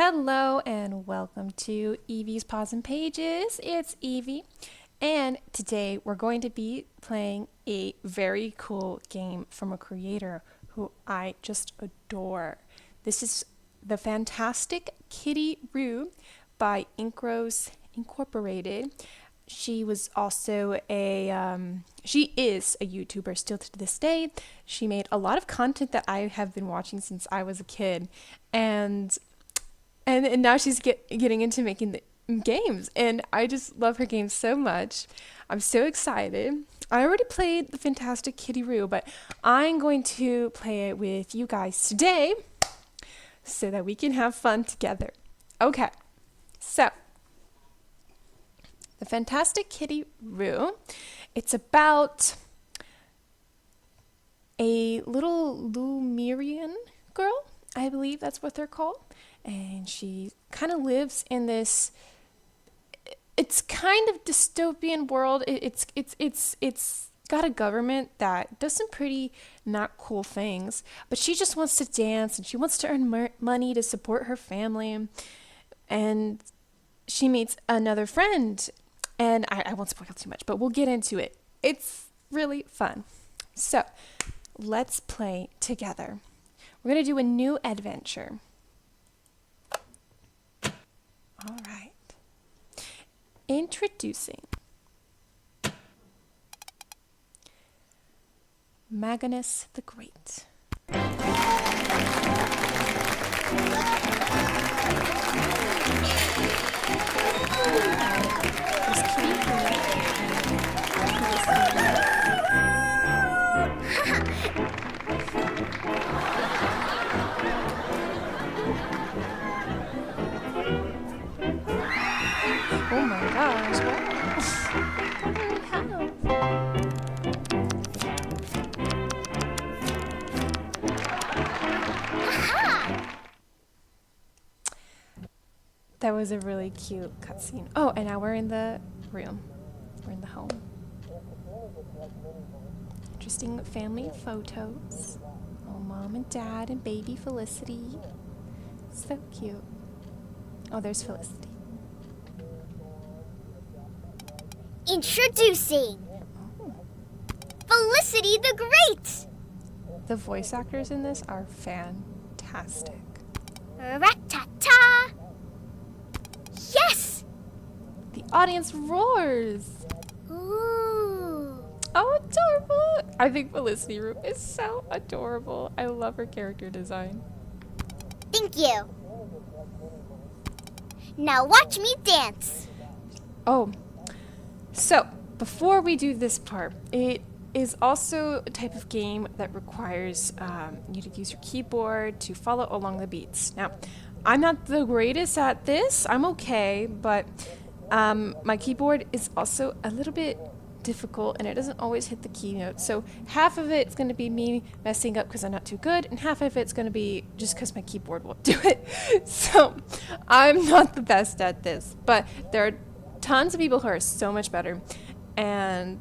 Hello and welcome to Evie's Paws and Pages. It's Evie, and today we're going to be playing a very cool game from a creator who I just adore. This is the Fantastic Kitty Rue by Inkros Incorporated. She was also she is a YouTuber still to this day. She made a lot of content that I have been watching since I was a kid, and now she's getting into making the games, and I just love her games so much. I'm so excited. I already played the Fantastic Kitty Rue, but I'm going to play it with you guys today so that we can have fun together. Okay, so the Fantastic Kitty Rue, it's about a little Lumerian girl, I believe that's what they're called. And she kind of lives in this, it's kind of dystopian world. It's got a government that does some pretty not cool things, but she just wants to dance and she wants to earn money to support her family. And she meets another friend, and I won't spoil too much, but we'll get into it. It's really fun. So let's play together. We're going to do a new adventure. All right. Introducing Magnus the Great. Oh my gosh, that was a really cute cutscene. Oh, and now we're in the room. We're in the home. Interesting family photos. Oh, mom and dad and baby Felicity. So cute. Oh, there's Felicity. Introducing Felicity the Great! The voice actors in this are fantastic. Rat-ta-ta! Yes! The audience roars. Ooh. Oh, adorable. I think Felicity Rue is so adorable. I love her character design. Thank you. Now watch me dance. Oh, so before we do this part, it is also a type of game that requires you to use your keyboard to follow along the beats. Now, I'm not the greatest at this. I'm okay, but my keyboard is also a little bit difficult, and it doesn't always hit the key notes. So half of it's going to be me messing up because I'm not too good, and half of it's going to be just because my keyboard won't do it. So I'm not the best at this, but there are tons of people who are so much better. And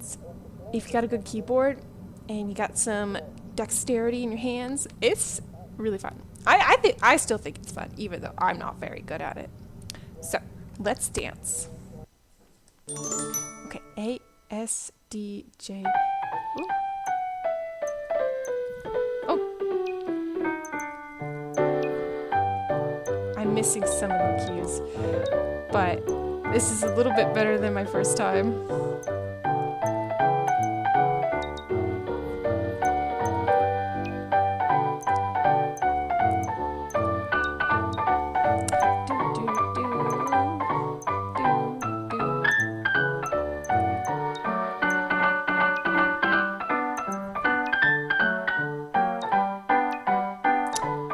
if you got a good keyboard and you got some dexterity in your hands, it's really fun. I still think it's fun, even though I'm not very good at it. So let's dance. Okay, A, S, D, J. Ooh. Oh. I'm missing some of the keys, but this is a little bit better than my first time.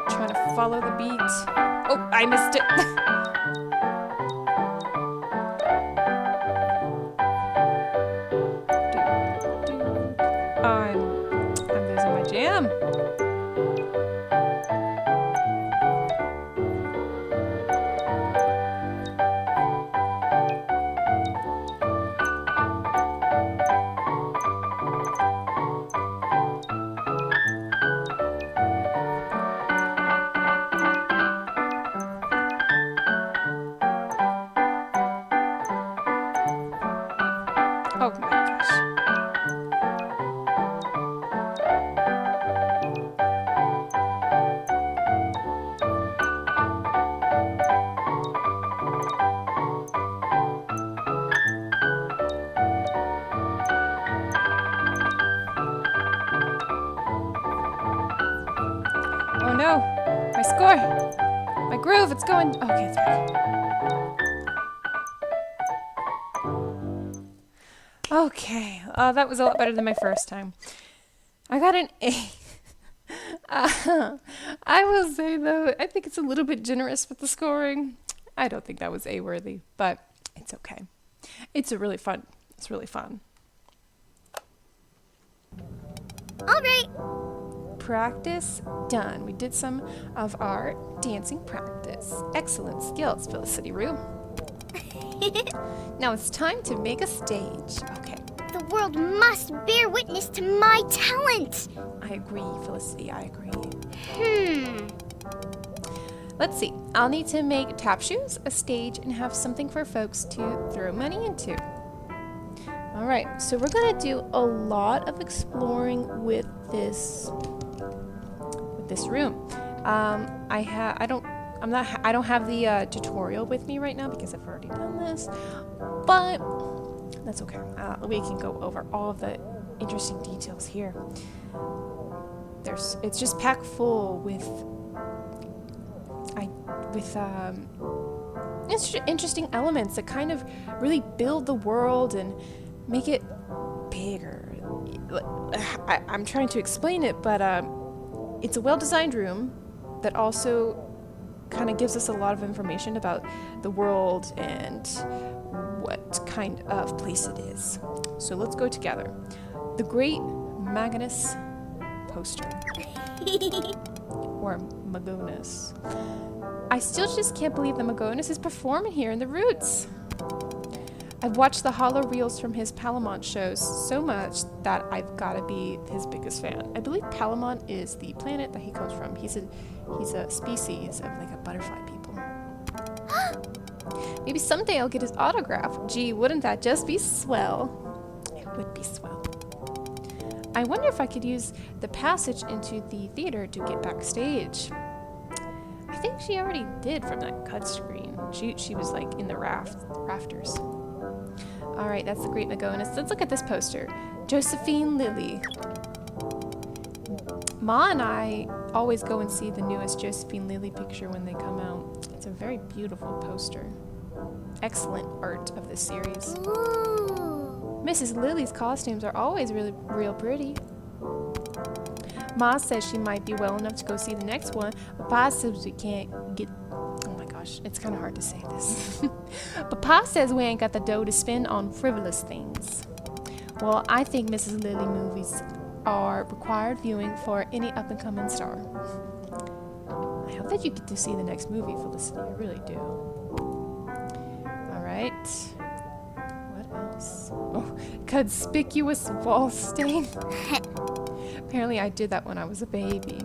Trying to follow the beat. Oh, I missed it. I'm losing my jam. no. My score. My groove, it's going. Okay, it's back. Okay, that was a lot better than my first time. I got an A. I will say, though, I think it's a little bit generous with the scoring. I don't think that was A-worthy, but it's okay. It's really fun. All right. Practice done. We did some of our dancing practice. Excellent skills, Felicity Rue. Now it's time to make a stage. Okay. The world must bear witness to my talent. I agree, Felicity. I agree. Let's see. I'll need to make tap shoes, a stage, and have something for folks to throw money into. All right. So we're gonna do a lot of exploring with this room. I don't have the tutorial with me right now because I've already done this, but that's okay. We can go over all of the interesting details here. It's just packed full with interesting elements that kind of really build the world and make it bigger. I'm trying to explain it, but it's a well-designed room that also kind of gives us a lot of information about the world and what kind of place it is. So let's go together. The Great Magnus Poster. Or Magonis. I still just can't believe that Magonis is performing here in the Roots. I've watched the hollow reels from his Palamont shows so much that I've got to be his biggest fan. I believe Palamont is the planet that he comes from. He's a species of like a butterfly people. Maybe someday I'll get his autograph. Gee, wouldn't that just be swell? It would be swell. I wonder if I could use the passage into the theater to get backstage. I think she already did from that cut screen. She was like in the rafters. All right, that's the Great Magonis. Let's look at this poster. Josephine Lilly. Ma and I always go and see the newest Josephine Lilly picture when they come out. It's a very beautiful poster. Excellent art of this series. Ooh. Mrs. Lilly's costumes are always real pretty. Ma says she might be well enough to go see the next one, but Pa says we can't get... Oh my gosh, it's kind of hard to say this. But Pa says we ain't got the dough to spend on frivolous things. Well, I think Mrs. Lilly movies are required viewing for any up-and-coming star. I hope that you get to see the next movie, Felicity. I really do. All right. What else? Oh, conspicuous wall stain. Apparently I did that when I was a baby.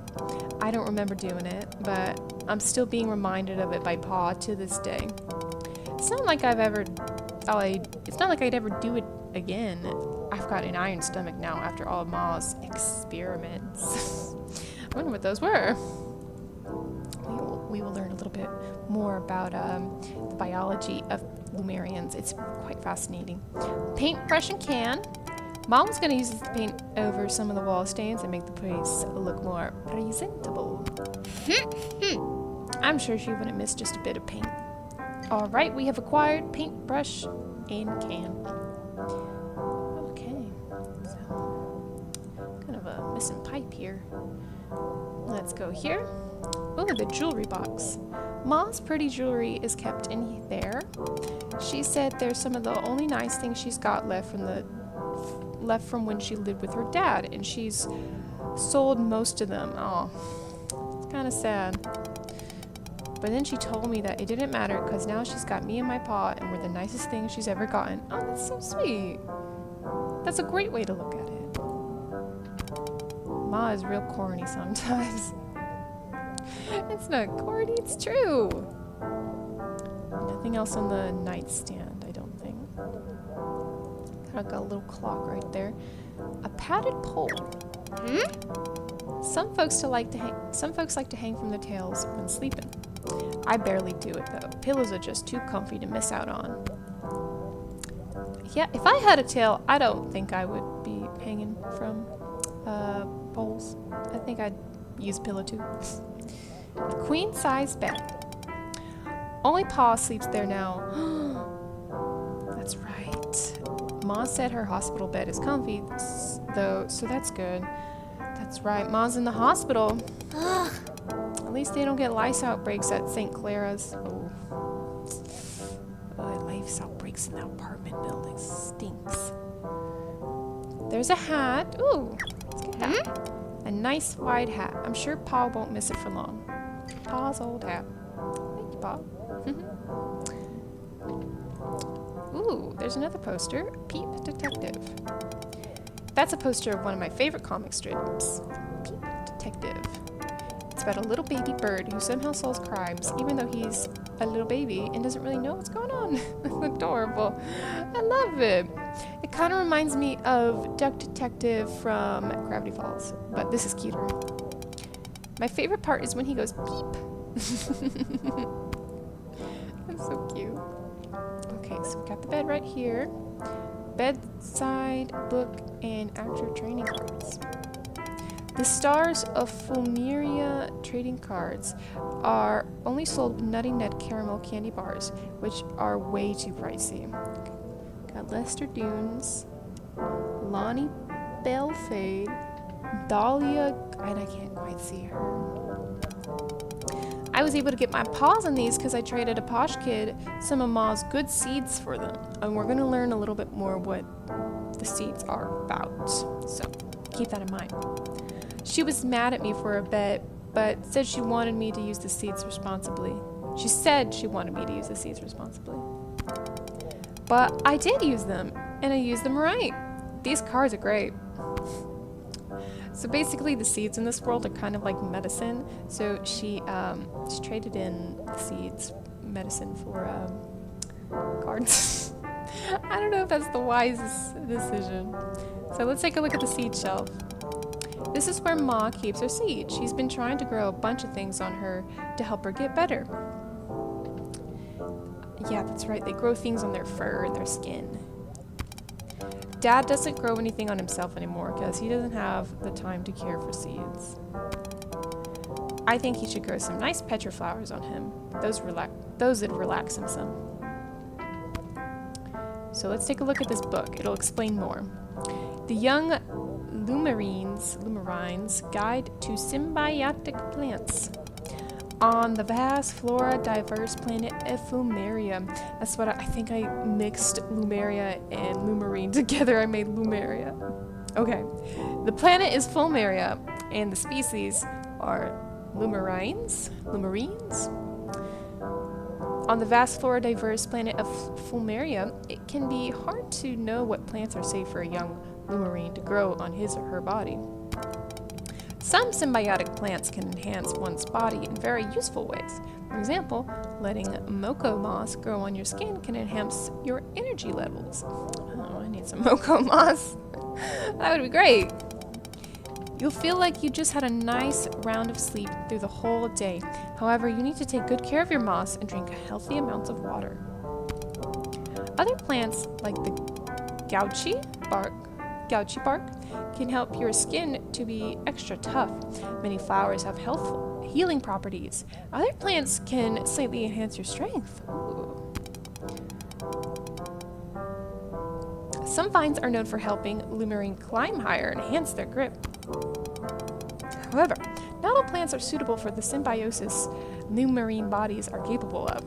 I don't remember doing it, but I'm still being reminded of it by Pa to this day. It's not like I'd ever do it again. I've got an iron stomach now after all of Ma's experiments. I wonder what those were. We will learn a little bit more about the biology of Lumerians. It's quite fascinating. Paintbrush and can. Mom was going to use this to paint over some of the wall stains and make the place look more presentable. I'm sure she wouldn't miss just a bit of paint. All right, we have acquired paintbrush and can. Okay, so kind of a missing pipe here. Let's go here. Oh, the jewelry box. Ma's pretty jewelry is kept in there. She said there's some of the only nice things she's got left from when she lived with her dad, and she's sold most of them. Oh, it's kind of sad. But then she told me that it didn't matter because now she's got me and my Pa, and we're the nicest thing she's ever gotten. Oh, that's so sweet. That's a great way to look at it. Ma is real corny sometimes. It's not corny, it's true. Nothing else on the nightstand, I don't think. Kind of got a little clock right there. A padded pole. Some folks like to hang from their tails when sleeping. I barely do it though. Pillows are just too comfy to miss out on. Yeah, if I had a tail, I don't think I would be hanging from poles. I think I'd Use pillow too. The queen-size bed. Only Paws sleeps there now. That's right. Ma said her hospital bed is comfy, though, so that's good. That's right. Ma's in the hospital. Ugh. At least they don't get lice outbreaks at St. Clara's. Lice outbreaks in the apartment building stinks. There's a hat. Ooh, let's get that. A nice wide hat. I'm sure Pa won't miss it for long. Pa's old hat. Thank you, Pa. Ooh, there's another poster. Peep Detective. That's a poster of one of my favorite comic strips. Peep Detective. It's about a little baby bird who somehow solves crimes, even though he's a little baby and doesn't really know what's going on. It's adorable. I love it. It kind of reminds me of Duck Detective from Gravity Falls, but this is cuter. My favorite part is when he goes beep. That's so cute. Okay, so we got the bed right here. Bedside book and actor training cards. The stars of Fulmeria trading cards are only sold with Nutty Nut caramel candy bars, which are way too pricey. Got Lester Dunes, Lonnie Belfade, Dahlia, and I can't quite see her. I was able to get my paws on these because I traded a posh kid some of Ma's good seeds for them, and we're going to learn a little bit more what the seeds are about, so keep that in mind. She was mad at me for a bit, but said she wanted me to use the seeds responsibly. She said she wanted me to use the seeds responsibly. But I did use them, and I used them right. These cards are great. So basically the seeds in this world are kind of like medicine. So she traded in the seeds medicine for cards. I don't know if that's the wisest decision. So let's take a look at the seed shelf. This is where Ma keeps her seeds. She's been trying to grow a bunch of things on her to help her get better. Yeah, that's right. They grow things on their fur and their skin. Dad doesn't grow anything on himself anymore because he doesn't have the time to care for seeds. I think he should grow some nice petriflowers on him. Those would relax him some. So let's take a look at this book. It'll explain more. The Young Lumarines Guide to Symbiotic Plants on the vast flora diverse planet Ephemeria. That's what I think I mixed Lumeria and Lumarine together. I made Lumeria. Okay. The planet is Fulmeria, and the species are Lumarines. On the vast flora diverse planet of Fulmeria, it can be hard to know what plants are safe for a young Lumarine to grow on his or her body. Some symbiotic plants can enhance one's body in very useful ways. For example, letting Moko moss grow on your skin can enhance your energy levels. Oh, I need some Moko moss. That would be great. You'll feel like you just had a nice round of sleep through the whole day. However, you need to take good care of your moss and drink healthy amounts of water. Other plants, like the gouchy bark, can help your skin to be extra tough. Many flowers have healing properties. Other plants can slightly enhance your strength. Ooh. Some vines are known for helping Lumarine climb higher and enhance their grip. However, not all plants are suitable for the symbiosis Lumarine bodies are capable of.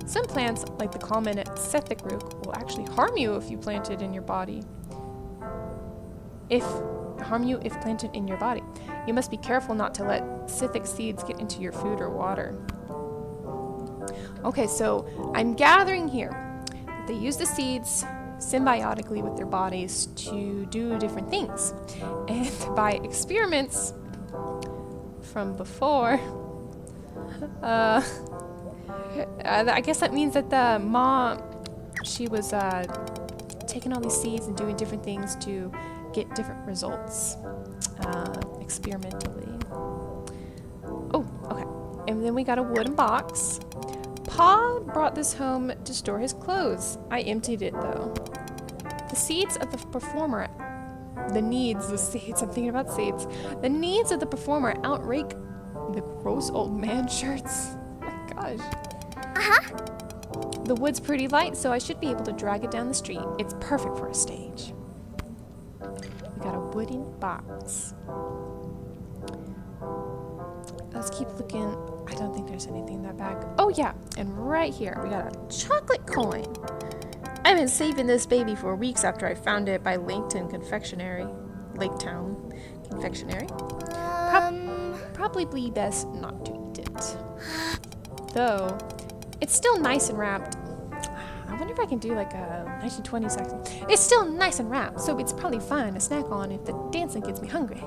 Some plants, like the common Fantastic Kitty Rue, will actually harm you if planted in your body. If planted in your body. You must be careful not to let Scythic seeds get into your food or water. Okay, so I'm gathering here that they use the seeds symbiotically with their bodies to do different things. And by experiments from before, I guess that means that the mom, she was taking all these seeds and doing different things to get different results experimentally. Oh, okay. And then we got a wooden box. Pa brought this home to store his clothes. I emptied it though. The seeds of the The needs, the seats, I'm thinking about seats. The needs of the performer outrank the gross old man shirts. Oh my gosh. Uh-huh. The wood's pretty light, so I should be able to drag it down the street. It's perfect for a stage. We got a wooden box. Let's keep looking. I don't think there's anything in that bag. Oh yeah, and right here we got a chocolate coin. I've been saving this baby for weeks after I found it by Laketown Confectionery. Probably best not to eat it. Though, it's still nice and wrapped. I wonder if I can do like a 1920s accent. It's still nice and wrapped, so it's probably fine to snack on if the dancing gets me hungry.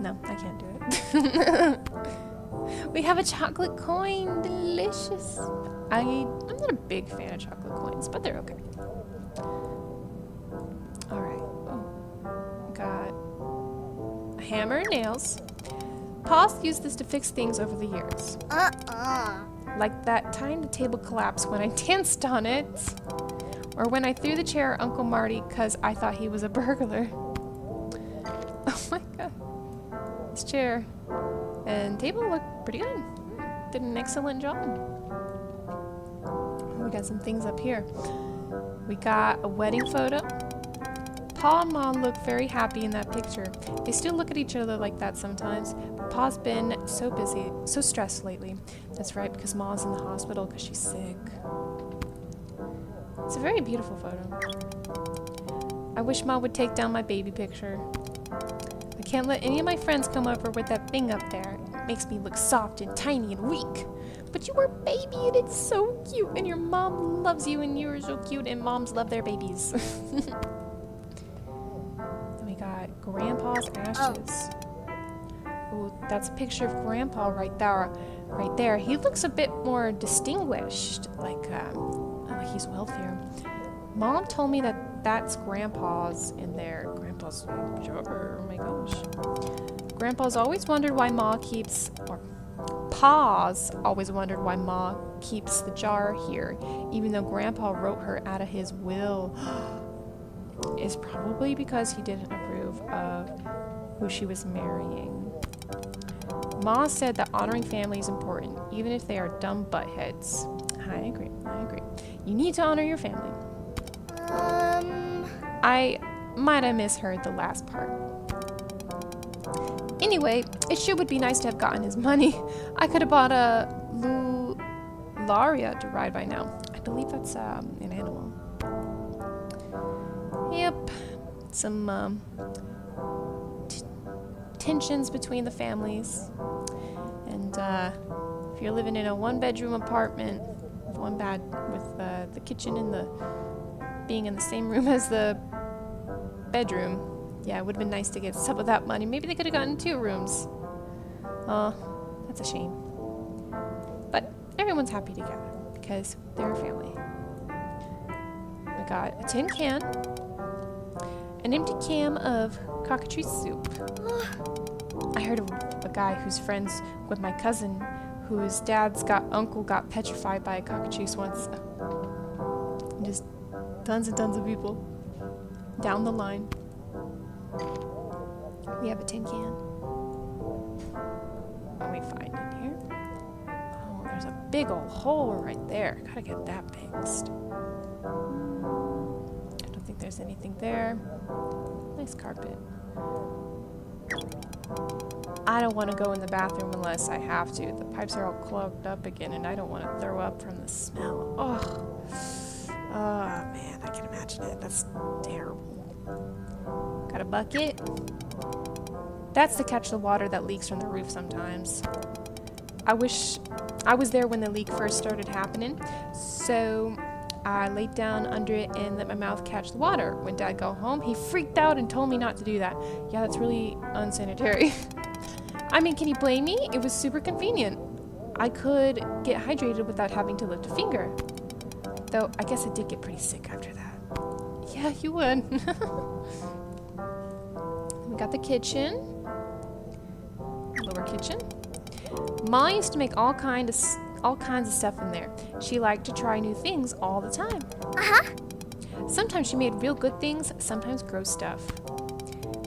No, I can't do it. We have a chocolate coin. Delicious. I'm not a big fan of chocolate coins, but they're okay. Alright. Oh. Got a hammer and nails. Paws used this to fix things over the years. Like that time the table collapsed when I danced on it. Or when I threw the chair at Uncle Marty because I thought he was a burglar. Oh my god. This chair and table look pretty good. Did an excellent job. We got some things up here. We got a wedding photo. Paw and Mom look very happy in that picture. They still look at each other like that sometimes. But Paw's been so busy, so stressed lately. That's right, because Ma's in the hospital because she's sick. It's a very beautiful photo. I wish Ma would take down my baby picture. I can't let any of my friends come over with that thing up there. It makes me look soft and tiny and weak. But you were a baby and it's so cute, and your mom loves you and you're so cute, and moms love their babies. Then we got Grandpa's ashes. Ooh, that's a picture of Grandpa right there. Right there. He looks a bit more distinguished, like he's wealthier. Mom told me that that's Grandpa's in there. Grandpa's, oh my gosh. Grandpa's always wondered why Ma keeps, or Paws always wondered why Ma keeps the jar here, even though Grandpa wrote her out of his will. It's probably because he didn't approve of who she was marrying. Ma said that honoring family is important, even if they are dumb buttheads. I agree. You need to honor your family. I might have misheard the last part. Anyway, it sure would be nice to have gotten his money. I could have bought a Laria to ride by now. I believe that's an animal. Yep. Some tensions between the families. And if you're living in a one-bedroom apartment with the kitchen and the being in the same room as the bedroom, yeah, it would have been nice to get some of that money. Maybe they could have gotten 2 rooms. That's a shame. But everyone's happy together because they're a family. We got a tin can, an empty can of cockatrice soup. I heard of a guy who's friends with my cousin, whose uncle got petrified by a cockatrice once. Just tons and tons of people down the line. We have a tin can. What we find in here? Oh, there's a big old hole right there. Gotta get that fixed. I don't think there's anything there. Nice carpet. I don't want to go in the bathroom unless I have to. The pipes are all clogged up again, and I don't want to throw up from the smell. Oh man, I can imagine it. That's terrible. Got a bucket. That's to catch the water that leaks from the roof sometimes. I wish I was there when the leak first started happening, so I laid down under it and let my mouth catch the water. When Dad got home, he freaked out and told me not to do that. Yeah, that's really unsanitary. I mean, can you blame me? It was super convenient. I could get hydrated without having to lift a finger. Though, I guess I did get pretty sick after that. Yeah, you would. We got the kitchen. Lower kitchen. Ma used to make all kinds of stuff in there. She liked to try new things all the time. Sometimes she made real good things, sometimes gross stuff.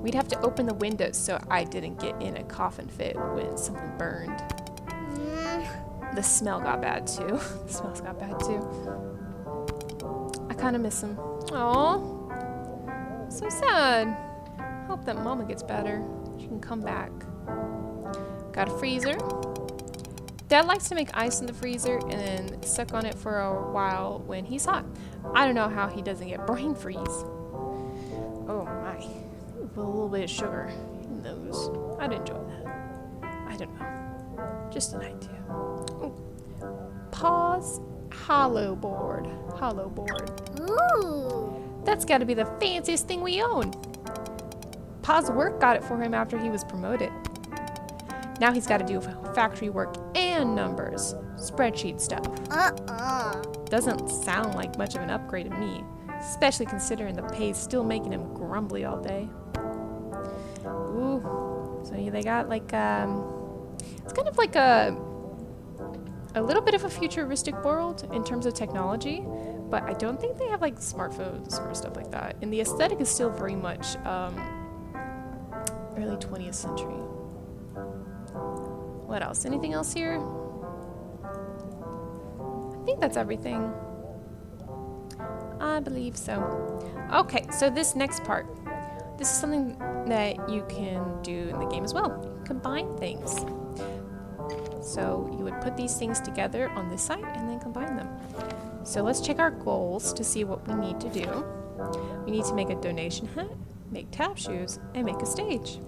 We'd have to open the windows so I didn't get in a coughing fit when something burned. The smell got bad too. The smells got bad too. I kind of miss him. Aww. So sad. Hope that Mama gets better. She can come back. Got a freezer. Dad likes to make ice in the freezer and then suck on it for a while when he's hot. I don't know how he doesn't get brain freeze. Oh my. With a little bit of sugar in those. I'd enjoy that. I don't know. Just an idea. Ooh. Paws hollow board. Hollow board. Ooh. That's got to be the fanciest thing we own. Pa's work got it for him after he was promoted. Now he's got to do factory work and numbers. Spreadsheet stuff. Doesn't sound like much of an upgrade to me, especially considering the pay's still making him grumbly all day. Ooh. So they got like, it's kind of like a little bit of a futuristic world in terms of technology, but I don't think they have like smartphones or stuff like that. And the aesthetic is still very much early 20th century. What else? Anything else here? I think that's everything. I believe so. Okay, so this next part. This is something that you can do in the game as well. You can combine things. So you would put these things together on this side and then combine them. So let's check our goals to see what we need to do. We need to make a donation hat, make tap shoes, and make a stage.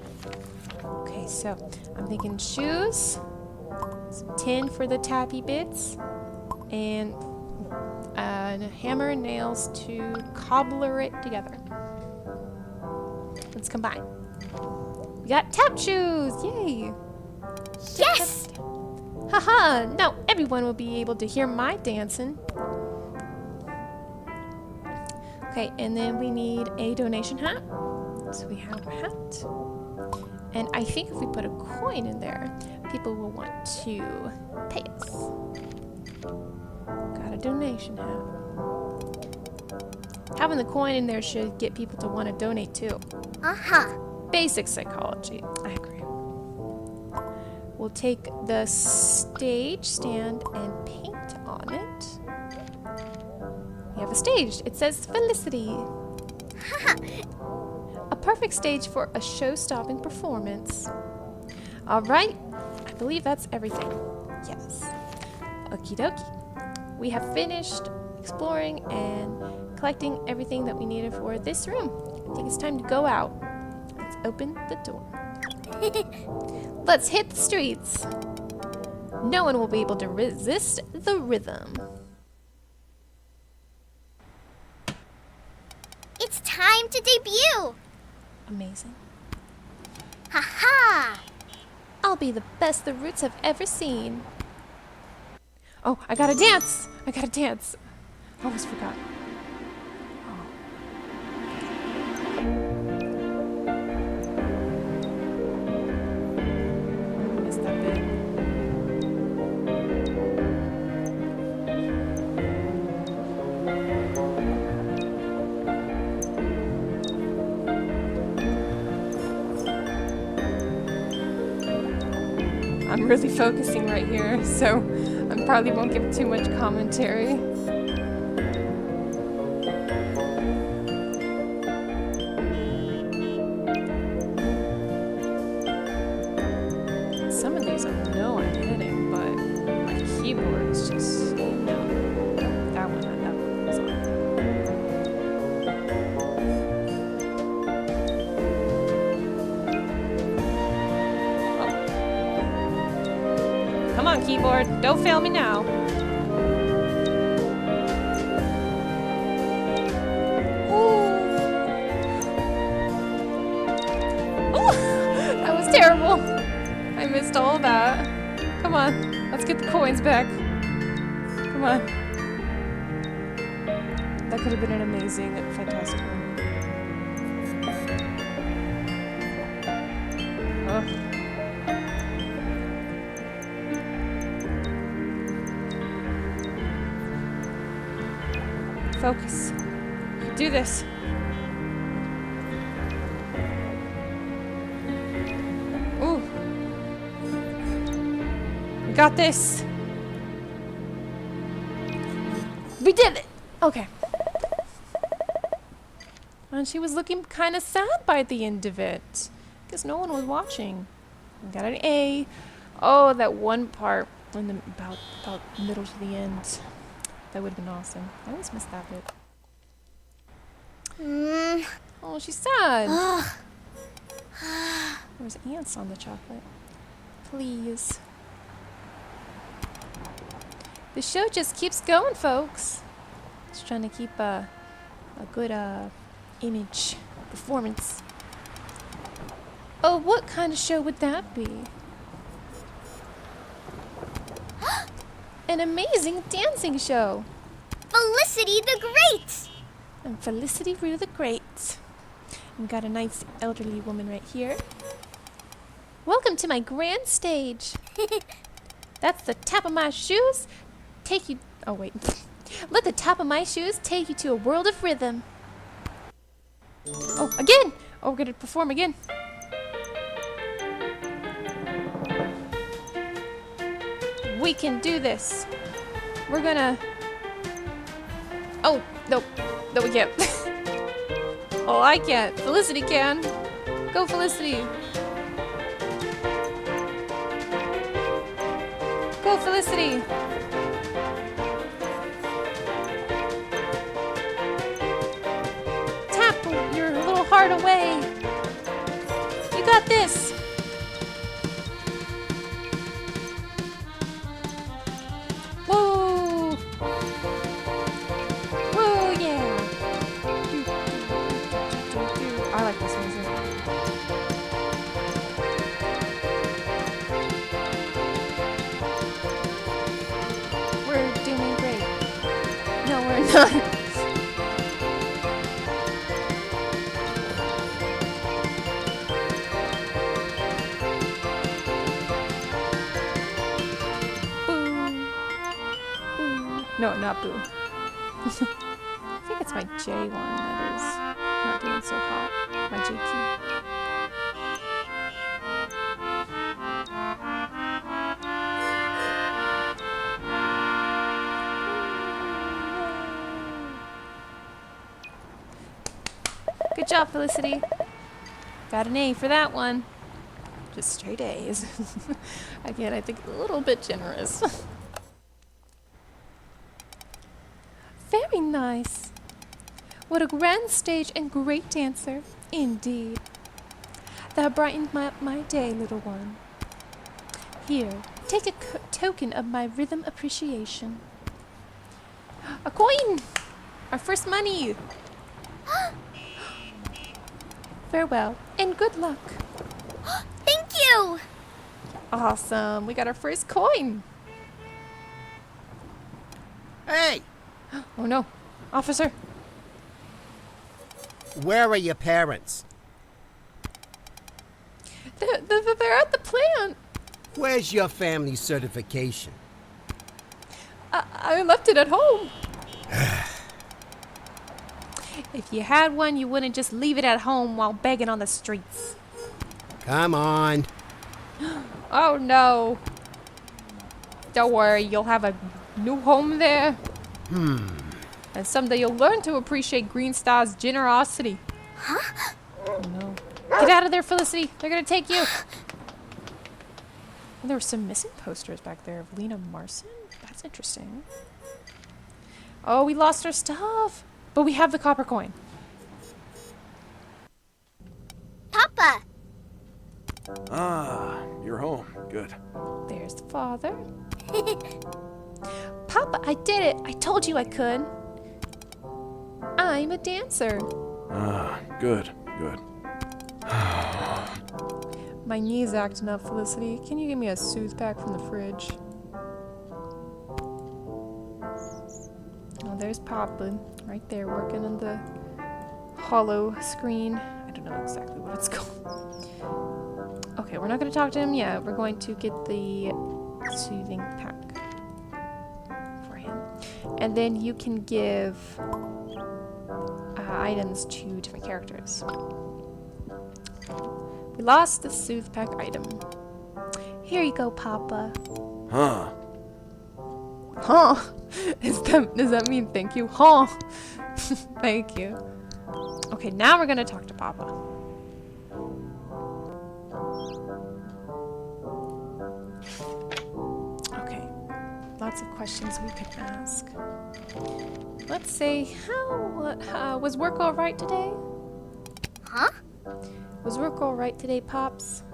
Okay, so I'm thinking shoes, some tin for the tappy bits, and a hammer and nails to cobbler it together. Let's combine. We got tap shoes! Yay! Yes! Haha! Now everyone will be able to hear my dancing. Okay, and then we need a donation hat. So we have a hat. And I think if we put a coin in there, people will want to pay us. Got a donation hat. Having the coin in there should get people to want to donate too. Basic psychology. I agree. We'll take the stage stand and paint on it. We have a stage. It says Felicity. A perfect stage for a show-stopping performance. All right. I believe that's everything. Yes. Okie dokie. We have finished exploring and collecting everything that we needed for this room. I think it's time to go out. Let's open the door. Let's hit the streets. No one will be able to resist the rhythm. It's time to debut. Amazing. Ha! I'll be the best the Roots have ever seen. Oh, I gotta dance! I gotta dance. Almost forgot. Missed that bit. I'm really focusing right here, so I probably won't give too much commentary. Some of these I know I'm hitting, but my keyboard is just, no. That one was on. Come on, keyboard. Don't fail me now. Ooh. Ooh, that was terrible. I missed all of that. Come on. Let's get the coins back. Come on. That could have been an amazing Fantastic moment. Ugh. Focus. You do this. Ooh. We got this. We did it. Okay. And she was looking kind of sad by the end of it. Because no one was watching. We got an A. Oh, that one part in the about middle to the end. That would have been awesome. I always missed that bit. Oh, she's sad. There's ants on the chocolate. Please. The show just keeps going, folks. Just trying to keep a good image performance. Oh, what kind of show would that be? An amazing dancing show. Felicity the Great! And Felicity Rue the Great. We've got a nice elderly woman right here. Welcome to my grand stage. That's the tap of my shoes. Take you... Oh, wait. Let the tap of my shoes take you to a world of rhythm. Oh, again! Oh, we're gonna perform again. We can do this. We're gonna... Oh, no. No, we can't. Oh, I can't. Felicity can. Go, Felicity. Go, Felicity. Tap your little heart away. You got this. Whoa. Whoa, yeah. I like this music. We're doing great. No, we're not. No, not boo. I think it's my J one that is not doing so hot. My J key. Good job, Felicity. Got an A for that one. Just straight A's. Again, I think a little bit generous. Very nice. What a grand stage and great dancer, indeed. That brightened my day, little one. Here, take a token of my rhythm appreciation. A coin! Our first money! Farewell, and good luck. Thank you! Awesome, we got our first coin. Hey! Oh no, officer. Where are your parents? They're at the plant. Where's your family certification? I left it at home. If you had one, you wouldn't just leave it at home while begging on the streets. Come on. Oh no. Don't worry, you'll have a new home there. And someday you'll learn to appreciate Green Star's generosity. Huh? Oh no. Get out of there, Felicity. They're gonna take you. There were some missing posters back there of Lena Marson. That's interesting. Oh, we lost our stuff. But we have the copper coin. Papa! Ah, you're home. Good. There's the father. Papa, I did it. I told you I could. I'm a dancer. Ah, good, good. My knee's acting up, Felicity. Can you give me a soothe pack from the fridge? Oh, there's Papa, right there, working on the hollow screen. I don't know exactly what it's called. Okay, we're not going to talk to him yet. We're going to get the soothing pack for him. And then you can give items to different characters. We lost the Soothe Pack item. Here you go, Papa. Huh. Huh? Does that mean thank you? Huh? Thank you. Okay, now we're gonna talk to Papa. Okay, lots of questions we could ask. Let's say, was work all right today? Huh? Was work all right today, Pops?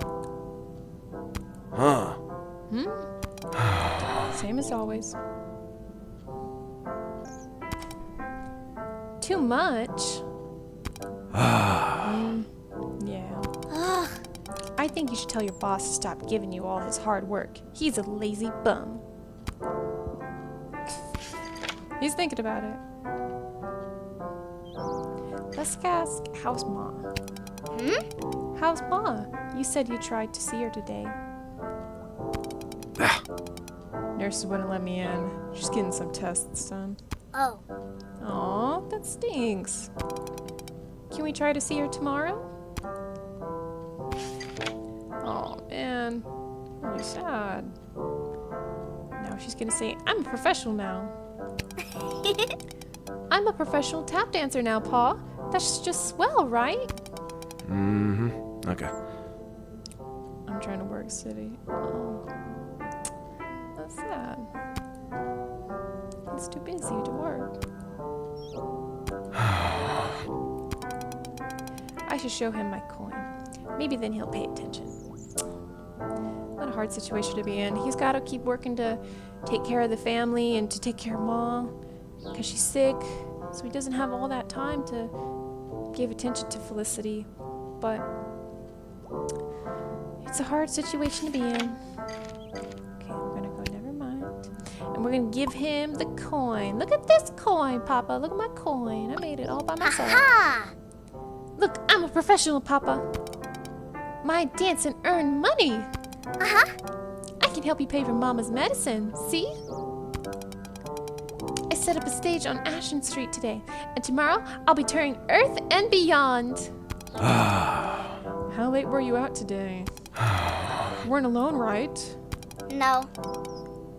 Huh. Same as always. Too much? Yeah. Ugh. I think you should tell your boss to stop giving you all his hard work. He's a lazy bum. He's thinking about it. Let's ask, how's Ma? How's Ma? You said you tried to see her today. Nurses wouldn't let me in. She's getting some tests done. Oh. Aw, that stinks. Can we try to see her tomorrow? Oh man, really sad. Now she's gonna say, I'm a professional now. I'm a professional tap dancer now, Pa. That's just swell, right? Mm-hmm. Okay. I'm trying to work city. Oh, that's sad. He's too busy to work. I should show him my coin. Maybe then he'll pay attention. What a hard situation to be in. He's got to keep working to take care of the family and to take care of Mom because she's sick. So he doesn't have all that time to give attention to Felicity. But it's a hard situation to be in. Okay, we're gonna go, never mind. And we're gonna give him the coin. Look at this coin, Papa. Look at my coin. I made it all by myself. Ha! Look, I'm a professional, Papa. My dance and earn money. Uh-huh. I can help you pay for Mama's medicine, see? I set up a stage on Ashton Street today, and tomorrow I'll be touring Earth and beyond. How late were you out today? You weren't alone, right? No.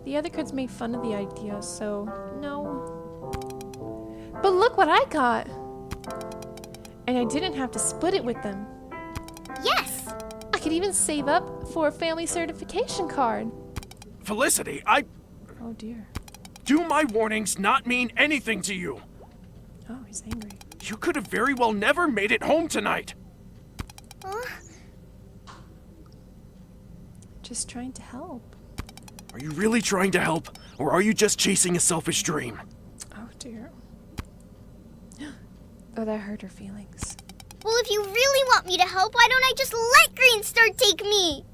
The other kids made fun of the idea, so no. But look what I got! And I didn't have to split it with them. Yes. I could even save up for a family certification card. Felicity, Oh dear. do my warnings not mean anything to you? Oh, he's angry. You could have very well never made it home tonight. Just trying to help. Are you really trying to help, or are you just chasing a selfish dream? Oh dear. Oh, that hurt her feelings. Well, if you really want me to help, why don't I just let Green Star take me?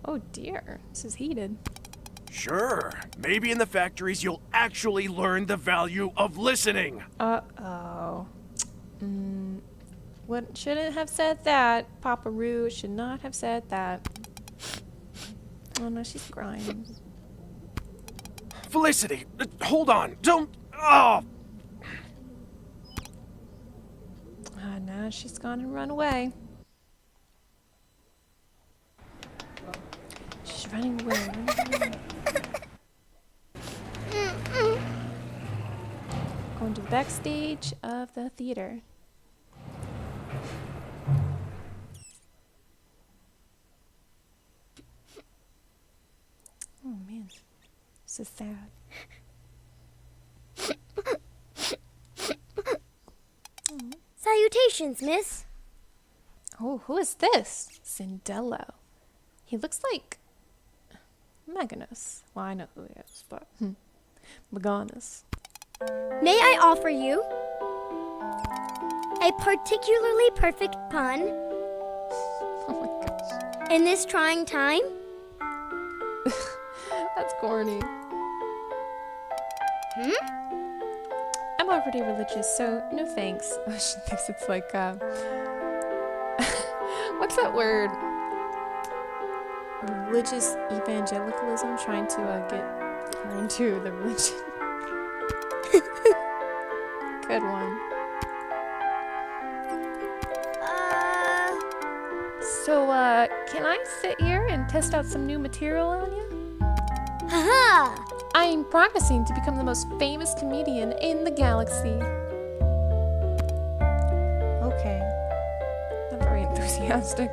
Oh dear. This is heated. Sure, maybe in the factories you'll actually learn the value of listening. Uh-oh. What shouldn't have said that. Papa Roo should not have said that. Oh no, she's crying. Felicity, hold on, don't... Oh! Now she's gone and run away. She's running away. Going to the backstage of the theater. Oh man, this is sad. Salutations, miss. Oh, who is this? Cindello. He looks like Magnus. Well, I know who he is, but Maganus. May I offer you a particularly perfect pun Oh my gosh. in this trying time? That's corny. I'm already religious, so no thanks. Oh, she thinks it's like, what's that word? Religious evangelicalism, trying to get her into the religion. Good one. So, can I sit here and test out some new material on you? Haha! I'm practicing to become the most famous comedian in the galaxy. Okay. Not very enthusiastic.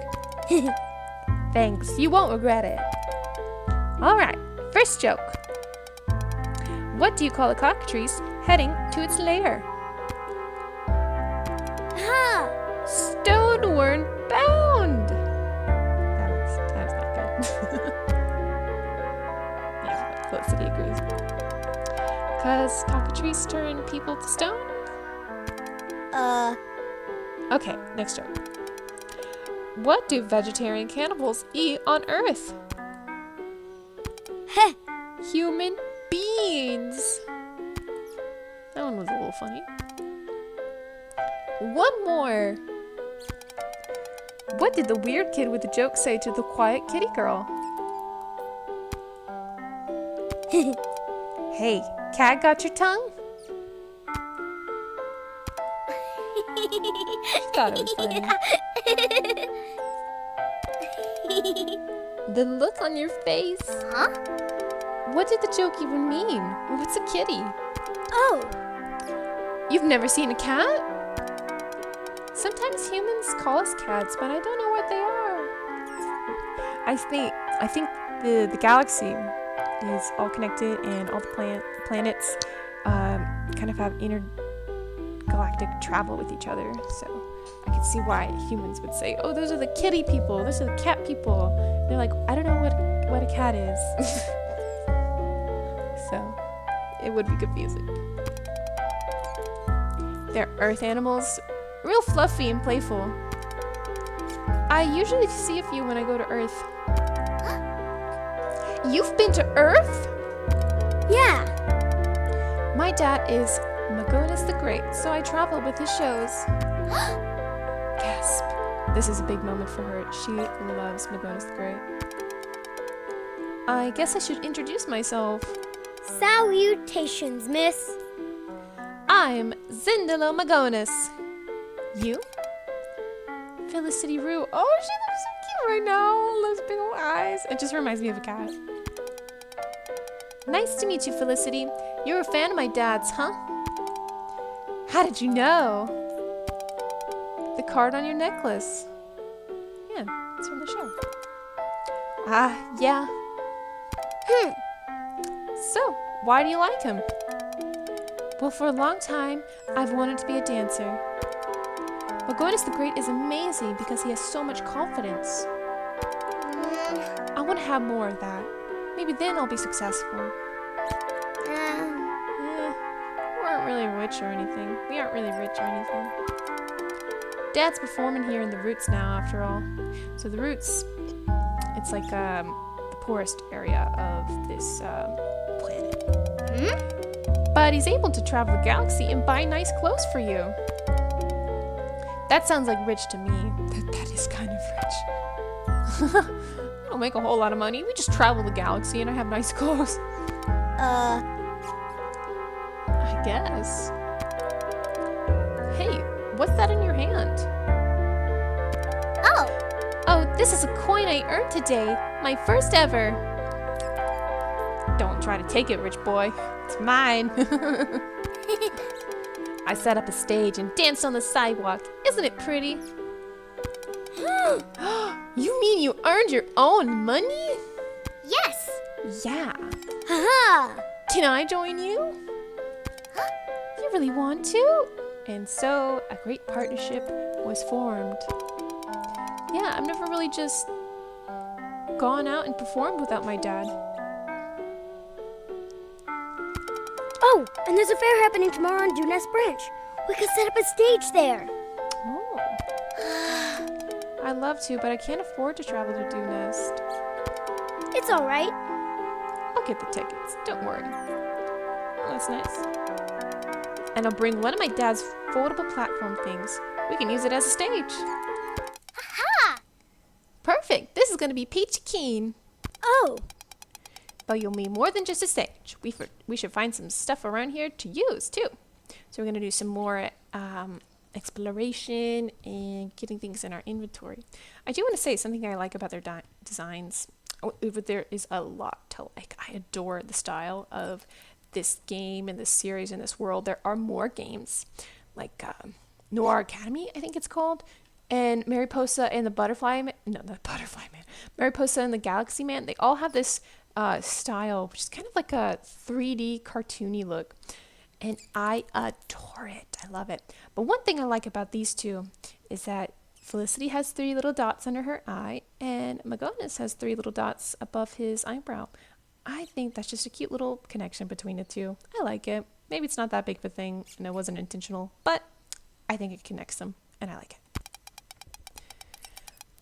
Thanks. You won't regret it. Alright, first joke. What do you call a cockatrice heading to its lair? Ha! Stoneward bound! That's not good. Yeah, Felicity agrees. Because cockatrices turn people to stone? Okay, next joke. What do vegetarian cannibals eat on Earth? Heh! Human beings! That one was a little funny. One more. What did the weird kid with the joke say to the quiet kitty girl? Hey, cat got your tongue? She thought it was funny. The look on your face. Huh? What did the joke even mean? What's a kitty? Oh! You've never seen a cat? Sometimes humans call us cats, but I don't know what they are. I think the galaxy is all connected, and all the planets kind of have intergalactic travel with each other. So I can see why humans would say, "Oh, those are the kitty people. Those are the cat people." And they're like, "I don't know what a cat is." So it would be confusing. They're earth animals, real fluffy and playful. I usually see a few when I go to Earth. You've been to Earth? Yeah! My dad is Magonis the Great, so I travel with his shows. Gasp. This is a big moment for her. She loves Magonis the Great. I guess I should introduce myself. Salutations, miss. I'm Zindalo Magonis. You? Felicity Rue. Oh, she looks so cute right now. Those big old eyes. It just reminds me of a cat. Nice to meet you, Felicity. You're a fan of my dad's, huh? How did you know? The card on your necklace. Yeah, it's from the show. Yeah. So, why do you like him? Well, for a long time, I've wanted to be a dancer. Magonis the Great is amazing because he has so much confidence. I want to have more of that. Maybe then I'll be successful. We aren't really rich or anything. Dad's performing here in the Roots now, after all. So the Roots, it's like the poorest area of this planet. But he's able to travel the galaxy and buy nice clothes for you. That sounds like rich to me. That is kind of rich. I don't make a whole lot of money. We just travel the galaxy and I have nice clothes. I guess. Hey, what's that in your hand? Oh, this is a coin I earned today. My first ever. Don't try to take it, rich boy. It's mine. I set up a stage and danced on the sidewalk. Isn't it pretty? You mean you earned your own money? Yes! Yeah. Haha! Can I join you? You really want to? And so a great partnership was formed. Yeah, I've never really just gone out and performed without my dad. Oh, and there's a fair happening tomorrow on Nest Branch. We could set up a stage there. Oh. I'd love to, but I can't afford to travel to Nest. It's all right. I'll get the tickets. Don't worry. Oh, that's nice. And I'll bring one of my dad's foldable platform things. We can use it as a stage. Ha! Perfect. This is going to be peachy keen. Oh, But you'll need more than just a stage. We should find some stuff around here to use, too. So we're going to do some more exploration and getting things in our inventory. I do want to say something I like about their designs. There is a lot to like. I adore the style of this game and this series and this world. There are more games like Noir Academy, I think it's called, and Mariposa and the Butterfly Man. No, the Butterfly Man. Mariposa and the Galaxy Man. They all have this style, which is kind of like a 3D cartoony look. And I adore it. I love it. But one thing I like about these two is that Felicity has 3 little dots under her eye, and Magonis has 3 little dots above his eyebrow. I think that's just a cute little connection between the two. I like it. Maybe it's not that big of a thing, and it wasn't intentional, but I think it connects them, and I like it.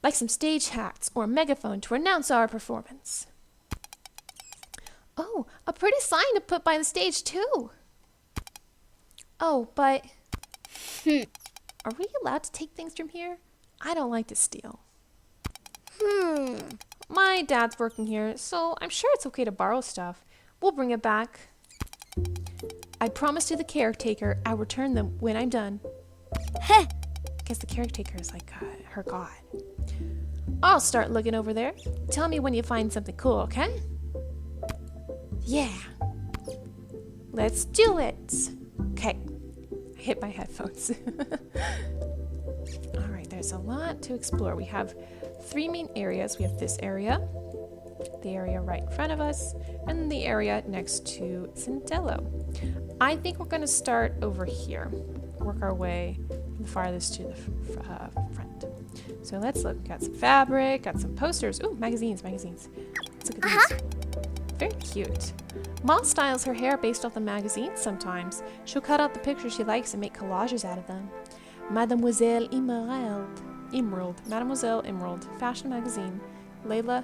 Like some stage hats or a megaphone to announce our performance. Oh, a pretty sign to put by the stage, too. Oh, but are we allowed to take things from here? I don't like to steal. My dad's working here, so I'm sure it's okay to borrow stuff. We'll bring it back. I promised to the caretaker I'll return them when I'm done. Heh! I guess the caretaker is like her god. I'll start looking over there. Tell me when you find something cool, okay? Yeah. Let's do it. Okay. I hit my headphones. All right, there's a lot to explore. We have 3 main areas. We have this area, the area right in front of us, and the area next to Cindello. I think we're going to start over here, work our way from the farthest to the front. So let's look. Got some fabric, got some posters. Ooh, magazines. Let's look at these. Very cute. Mom styles her hair based off the magazines sometimes. She'll cut out the pictures she likes and make collages out of them. Mademoiselle Emerald, fashion magazine. Layla,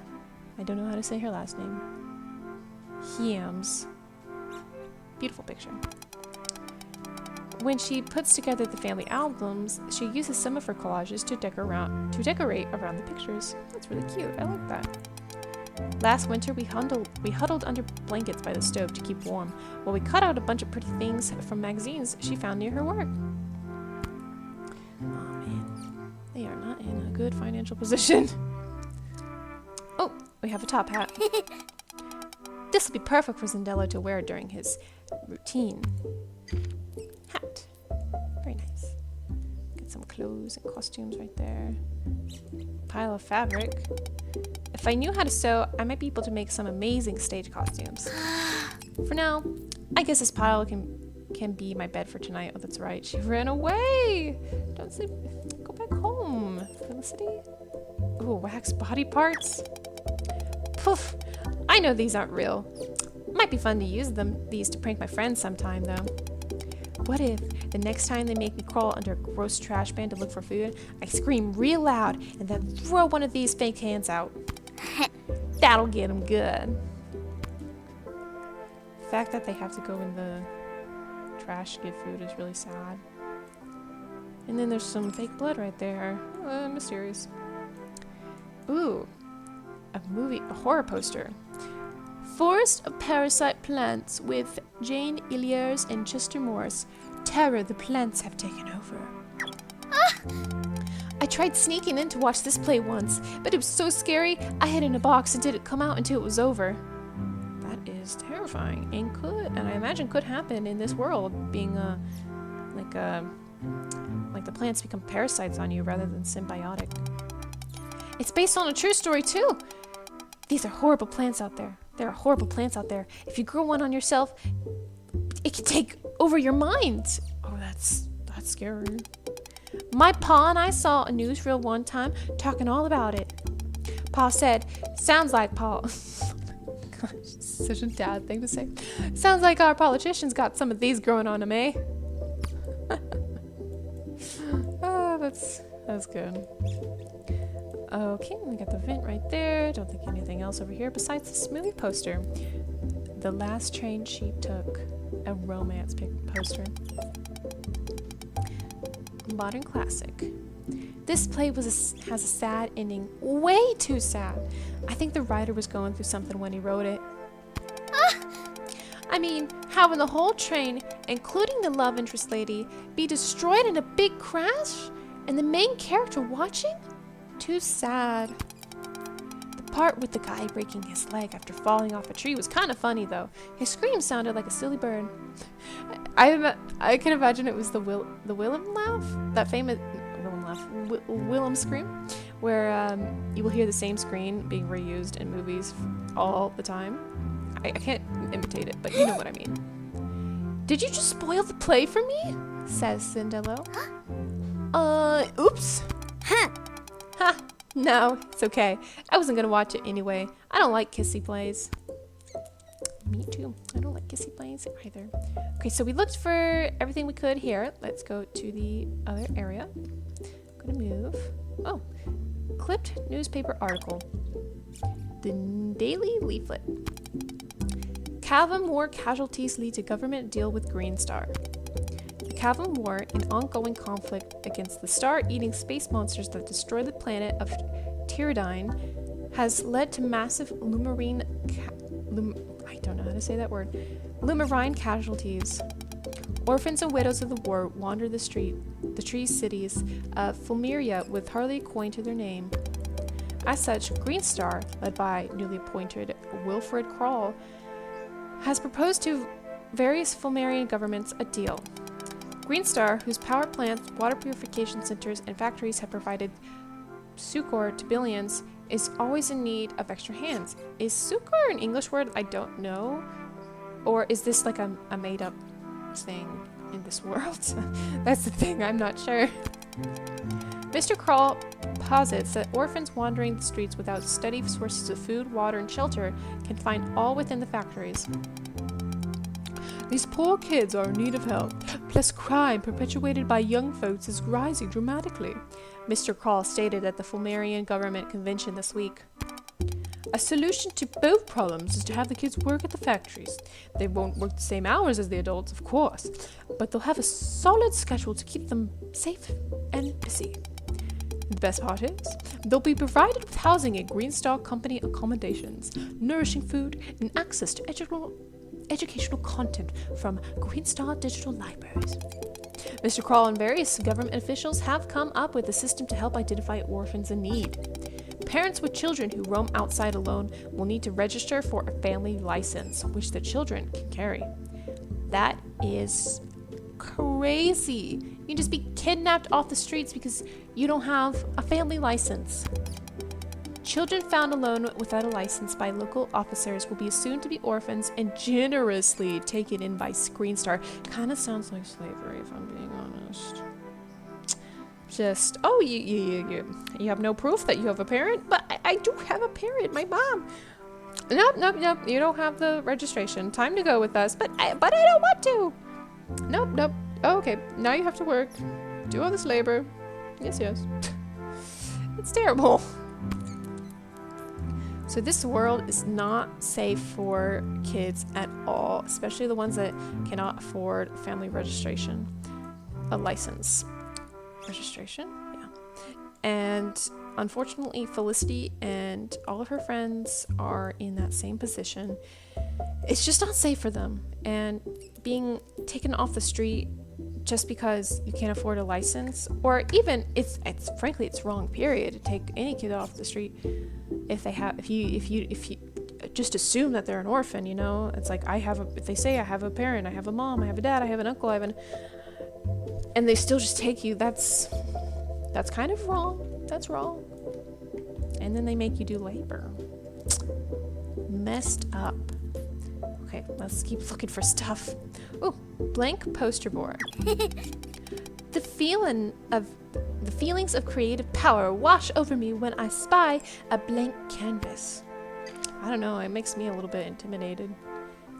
I don't know how to say her last name. Heams. Beautiful picture. When she puts together the family albums, she uses some of her collages to decorate around the pictures. That's really cute. I like that. Last winter, we huddled under blankets by the stove to keep warm, while we cut out a bunch of pretty things from magazines she found near her work. Oh man, they are not in a good financial position. Oh, we have a top hat. This will be perfect for Zendello to wear during his routine. Hat. Very nice. Get some clothes and costumes right there. Pile of fabric. If I knew how to sew, I might be able to make some amazing stage costumes. For now, I guess this pile can be my bed for tonight. Oh, that's right. She ran away. Don't sleep. Go back home, Felicity. Ooh, wax body parts. Poof. I know these aren't real. Might be fun to use these to prank my friends sometime, though. What if the next time they make me crawl under a gross trash bin to look for food, I scream real loud and then throw one of these fake hands out? That'll get them good. The fact that they have to go in the trash to get food is really sad. And then there's some fake blood right there. Mysterious. Ooh, a horror poster. Forest of Parasite Plants with Jane Illiers and Chester Morris. Terror, the plants have taken over. I tried sneaking in to watch this play once, but it was so scary I hid in a box and didn't come out until it was over. That is terrifying and I imagine could happen in this world, being like the plants become parasites on you rather than symbiotic. It's based on a true story too. These are horrible plants out there. There are horrible plants out there. If you grow one on yourself, it can take over your mind. Oh, that's scary. My Pa and I saw a newsreel one time talking all about it. Pa said, sounds like Pa. Gosh, such a dad thing to say. Sounds like our politicians got some of these growing on them, eh? Oh, that's good. Okay, we got the vent right there. Don't think anything else over here besides this movie poster. The Last Train She Took. A romance poster. Modern classic. This play has a sad ending. Way too sad. I think the writer was going through something when he wrote it. I mean, having the whole train, including the love interest lady, be destroyed in a big crash? And the main character watching? Too sad. The part with the guy breaking his leg after falling off a tree was kind of funny, though. His scream sounded like a silly bird. I can imagine it was the Willem laugh, that famous Willem laugh, Willem scream, where you will hear the same scream being reused in movies all the time. I can't imitate it, but you know what I mean. Did you just spoil the play for me? Says Cinderella. Oops. Huh. Ha! No, it's okay. I wasn't gonna watch it anyway. I don't like kissy plays. Me too. I don't like kissy plays either. Okay, so we looked for everything we could here. Let's go to the other area. I'm gonna move. Oh, clipped newspaper article. The Daily Leaflet. Calvin War casualties lead to government deal with Green Star. The Calvin War, an ongoing conflict against the star-eating space monsters that destroy the planet of Tyrrdyne, has led to massive lumarine casualties. Orphans and widows of the war wander the tree cities of Fulmeria with hardly a coin to their name. As such, Green Star, led by newly appointed Wilfred Krall, has proposed to various Fulmerian governments a deal. Green Star, whose power plants, water purification centers, and factories have provided succor to billions, is always in need of extra hands. Is succor an English word? I don't know. Or is this like a made-up thing in this world? That's the thing, I'm not sure. Mr. Krall posits that orphans wandering the streets without steady sources of food, water, and shelter can find all within the factories. These poor kids are in need of help, plus crime perpetuated by young folks is rising dramatically, Mr. Krall stated at the Fulmerian Government Convention this week. A solution to both problems is to have the kids work at the factories. They won't work the same hours as the adults, of course, but they'll have a solid schedule to keep them safe and busy. The best part is, they'll be provided with housing at Green Star Company accommodations, nourishing food, and access to educational content from Green Star digital libraries. Mr. Krall and various government officials have come up with a system to help identify orphans in need. Parents with children who roam outside alone will need to register for a family license, which the children can carry. That is crazy. You can just be kidnapped off the streets because you don't have a family license. Children found alone without a license by local officers will be assumed to be orphans and generously taken in by Green Star. Kind of sounds like slavery, if I'm being honest. Just, oh, you have no proof that you have a parent? But I do have a parent, my mom. Nope, you don't have the registration. Time to go with us, but I don't want to. Nope. Oh, okay, now you have to work. Do all this labor. Yes. It's terrible. So this world is not safe for kids at all, especially the ones that cannot afford family registration. A license. Registration? Yeah. And unfortunately, Felicity and all of her friends are in that same position. It's just not safe for them. And being taken off the street just because you can't afford a license, or even it's frankly it's wrong, period, to take any kid off the street if you just assume that they're an orphan, you know. It's like if they say I have a parent, I have a mom, I have a dad, I have an uncle, and they still just take you, that's kind of wrong. That's wrong. And then they make you do labor. Messed up. Okay, let's keep looking for stuff. Ooh, blank poster board. The feelings of creative power wash over me when I spy a blank canvas. I don't know, it makes me a little bit intimidated.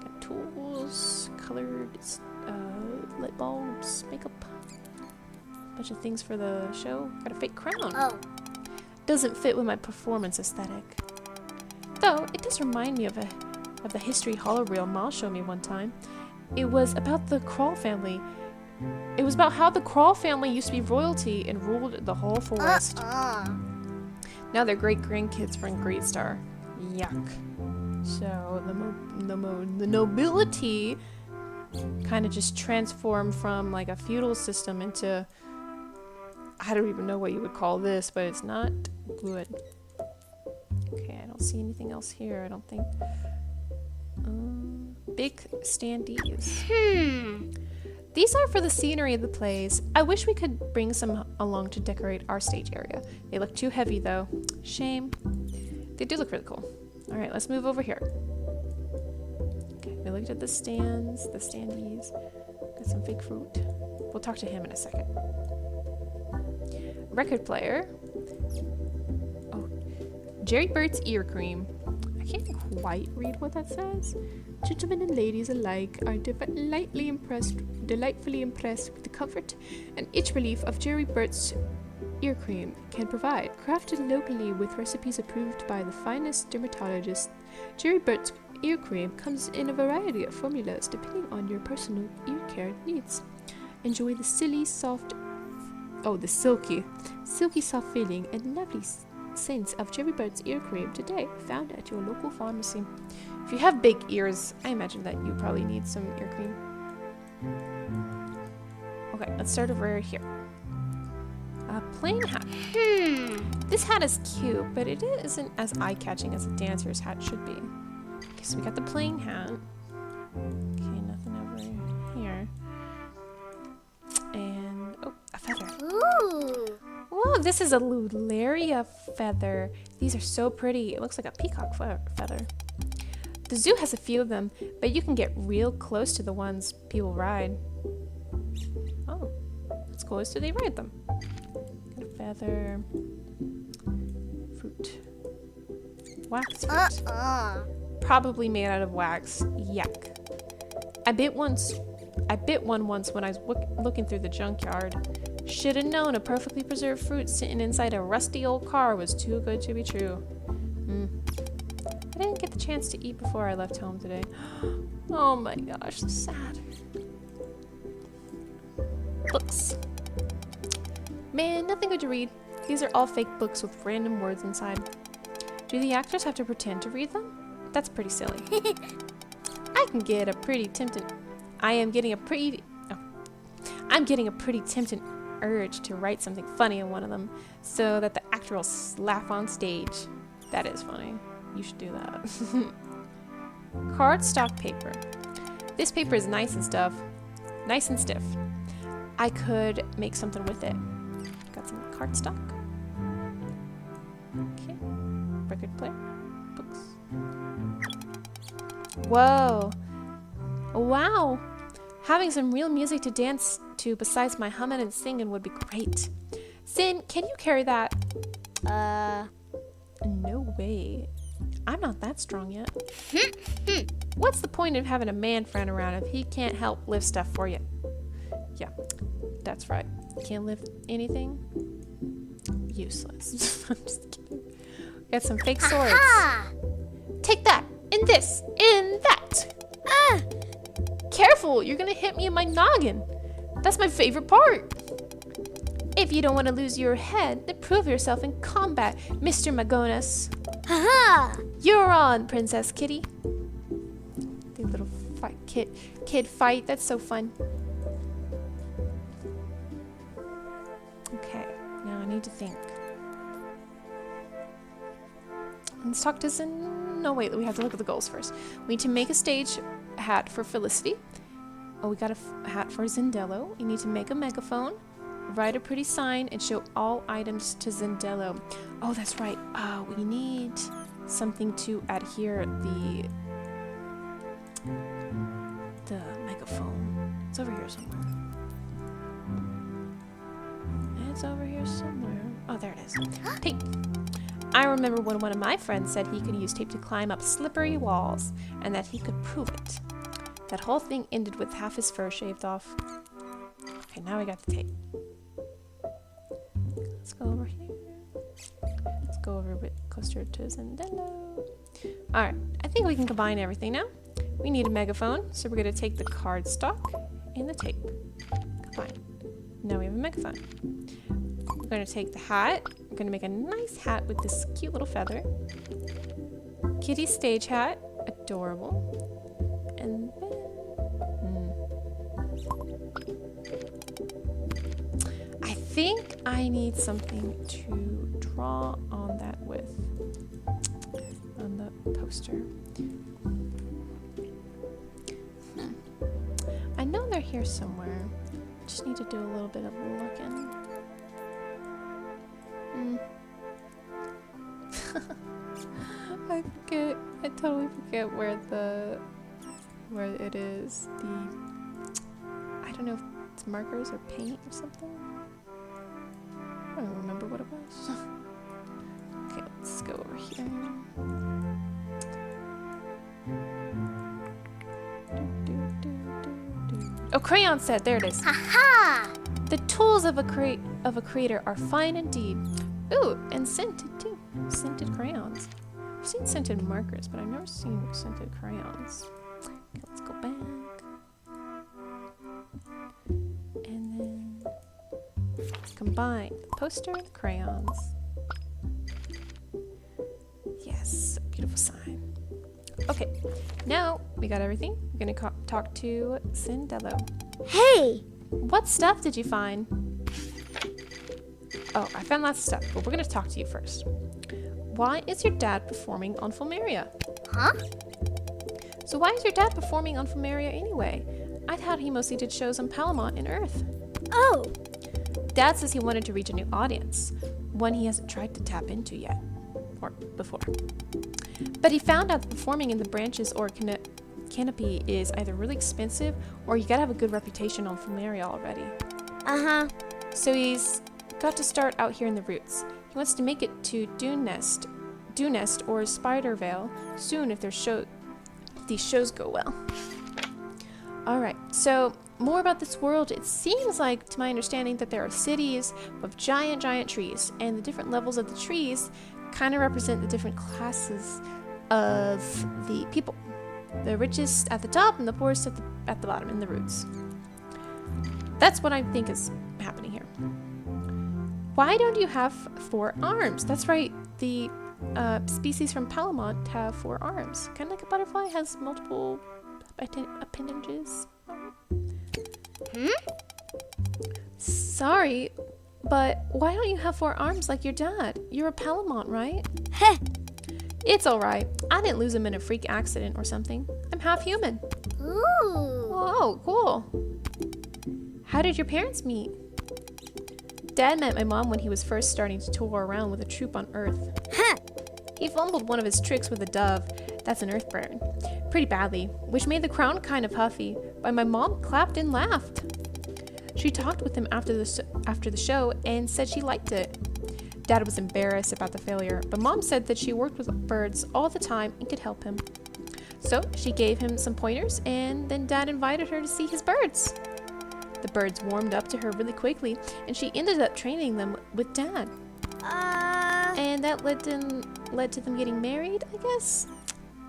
Got tools, colored lit bulbs, makeup, bunch of things for the show. Got a fake crown. Oh. Doesn't fit with my performance aesthetic. Though it does remind me of the history holoreel Ma showed me one time. It was about the Krall family. It was about how the Krall family used to be royalty and ruled the whole forest. Now they're great grandkids from Great Star. Yuck. So the nobility kind of just transformed from like a feudal system into, I don't even know what you would call this, but it's not good. Okay, I don't see anything else here, I don't think. Big standees. These are for the scenery of the plays. I wish we could bring some along to decorate our stage area. They look too heavy though. Shame. They do look really cool. Alright, let's move over here. Okay, we looked at the stands, the standees. Got some fake fruit. We'll talk to him in a second. Record player. Oh, Jerry Burt's ear cream. I can't quite read what that says. Gentlemen and ladies alike are delightfully impressed with the comfort and itch relief of Jerry Burt's ear cream can provide. Crafted locally with recipes approved by the finest dermatologists, Jerry Burt's ear cream comes in a variety of formulas depending on your personal ear care needs. Enjoy the silky soft feeling and lovely scents of Jerry Burt's ear cream today, found at your local pharmacy. If you have big ears, I imagine that you probably need some ear cream. Okay, let's start over here. A plain hat. This hat is cute, but it isn't as eye-catching as a dancer's hat should be. Okay, so we got the plain hat. Okay, nothing over here. And, oh, a feather. Ooh. Whoa, this is a Lularia feather. These are so pretty. It looks like a peacock feather. The zoo has a few of them, but you can get real close to the ones people ride. Oh, as close do they ride them? Got a feather. Fruit. Wax fruit. Probably made out of wax. Yuck. I bit one once when I was looking through the junkyard. Should have known a perfectly preserved fruit sitting inside a rusty old car was too good to be true. I didn't get the chance to eat before I left home today. Oh my gosh, so sad. Books. Man, nothing good to read. These are all fake books with random words inside. Do the actors have to pretend to read them? That's pretty silly. I'm getting a pretty tempting urge to write something funny in one of them so that the actor will laugh on stage. That is funny. You should do that. Cardstock paper. This paper is nice and stiff. I could make something with it. Got some cardstock. Okay. Record player. Books. Whoa. Wow. Having some real music to dance to besides my humming and singing would be great. Sin, can you carry that? No way. I'm not that strong yet. What's the point of having a man friend around if he can't help lift stuff for you? Yeah, that's right. Can't lift anything? Useless. I'm just kidding. Got some fake swords. Take that, and this, and that. Careful, you're gonna hit me in my noggin. That's my favorite part. If you don't want to lose your head, then prove yourself in combat, Mr. Magonas. You're on, Princess Kitty. The little kid fight, that's so fun. Okay, now I need to think. Let's talk to no, wait, we have to look at the goals first. We need to make a stage hat for Felicity. Oh, we got a hat for Zendello. You need to make a megaphone, write a pretty sign, and show all items to Zendello. Oh, that's right. We need something to adhere the megaphone. It's over here somewhere. Oh, there it is. Tape. I remember when one of my friends said he could use tape to climb up slippery walls, and that he could prove it. That whole thing ended with half his fur shaved off. Okay, now we got the tape. Let's go over here. Let's go over a bit closer to Zendello. Alright, I think we can combine everything now. We need a megaphone, so we're going to take the cardstock and the tape. Combine. Now we have a megaphone. We're going to take the hat. We're going to make a nice hat with this cute little feather. Kitty's stage hat. adorable. And then... I think I need something to draw on that with. On the poster. I know they're here somewhere. Just need to do a little bit of looking. I forget. I totally forget where it is. I don't know if it's markers or paint or something. I don't remember what it was. Okay, let's go over here. Oh, crayon set. There it is. Ha! The tools of a creator are fine indeed. Ooh, and scented too. Scented crayons. I've seen scented markers, but I've never seen scented crayons. Okay, let's go back. And then combine the poster and crayons. Yes, beautiful sign. Okay, now we got everything. We're gonna talk to Cindello. Hey! What stuff did you find? Oh, I found lots of stuff, but we're gonna talk to you first. Why is your dad performing on Fulmeria? Huh? So why is your dad performing on Fulmeria anyway? I thought he mostly did shows on Palamont and Earth. Oh! Dad says he wanted to reach a new audience, one he hasn't tried to tap into yet, or before. But he found out that performing in the branches or canopy is either really expensive or you gotta have a good reputation on Fulmeria already. Uh-huh. So he's got to start out here in the roots. He wants to make it to Dew Nest or Spidervale soon if these shows go well. Alright, so more about this world. It seems like, to my understanding, that there are cities with giant trees, and the different levels of the trees kind of represent the different classes of the people. The richest at the top and the poorest at the bottom in the roots. That's what I think is happening here. Why don't you have 4 arms? That's right, the species from Palamont have 4 arms. Kind of like a butterfly has multiple appendages. Sorry, but why don't you have 4 arms like your dad? You're a Palamont, right? Heh! It's alright. I didn't lose him in a freak accident or something. I'm half human. Ooh! Oh, cool. How did your parents meet? Dad met my mom when he was first starting to tour around with a troupe on Earth. Huh! He fumbled one of his tricks with a dove, that's an earth bird, pretty badly, which made the crown kind of puffy, but my mom clapped and laughed. She talked with him after the show and said she liked it. Dad was embarrassed about the failure, but Mom said that she worked with birds all the time and could help him. So she gave him some pointers, and then Dad invited her to see his birds. The birds warmed up to her really quickly, and she ended up training them with Dad. And that led to them getting married, I guess?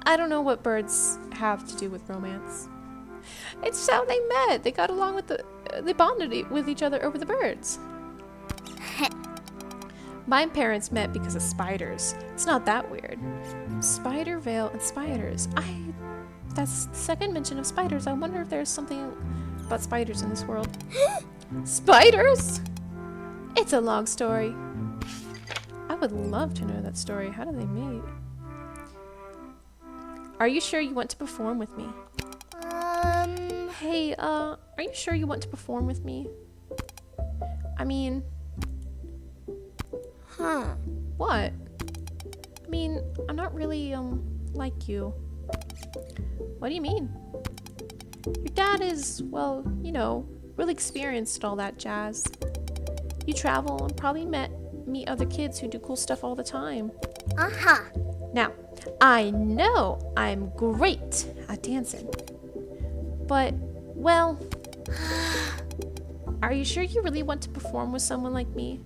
I don't know what birds have to do with romance. It's just how they met. They got along they bonded with each other over the birds. My parents met because of spiders. It's not that weird. Spidervale and spiders. That's the second mention of spiders. I wonder if there's something about spiders in this world. Spiders? It's a long story. I would love to know that story. How do they meet? Are you sure you want to perform with me? Hey, are you sure you want to perform with me? I mean... Huh. What? I mean, I'm not really, like you. What do you mean? Your dad is, well, you know, really experienced at all that jazz. You travel and probably meet other kids who do cool stuff all the time. Uh-huh. Now, I know I'm great at dancing. But, well... Are you sure you really want to perform with someone like me?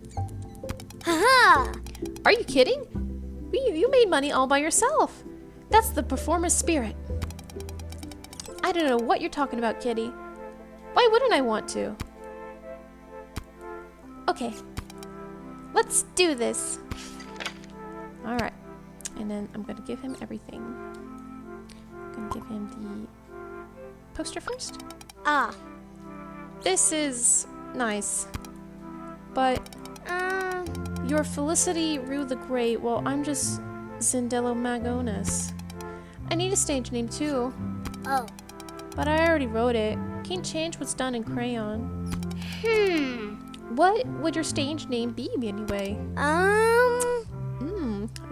Ha-ha! Are you kidding? You made money all by yourself. That's the performer's spirit. I don't know what you're talking about, kitty. Why wouldn't I want to? Okay. Let's do this. Alright. And then I'm going to give him everything. Gonna give him the poster first. Ah. This is nice, but you're Felicity Rue the Great. Well, I'm just Zindello Magonis. I need a stage name too, Oh. but I already wrote it. Can't change what's done in crayon. What would your stage name be anyway? I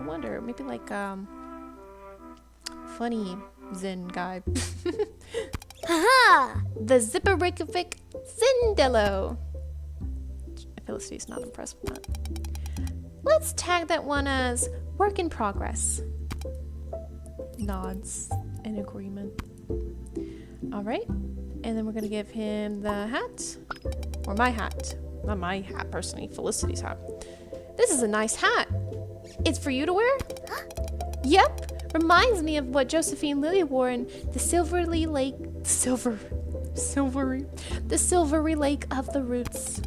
wonder. Maybe like funny Zen guy. Haha. The Zipperific Zindello. Felicity's not impressed with that. Let's tag that one as work in progress. Nods in agreement. Alright. And then we're going to give him the hat. Or my hat. Not my hat, personally. Felicity's hat. This is a nice hat. It's for you to wear? Yep. Reminds me of what Josephine Lilly wore in the Silvery Lake. The Silvery Lake of the Roots.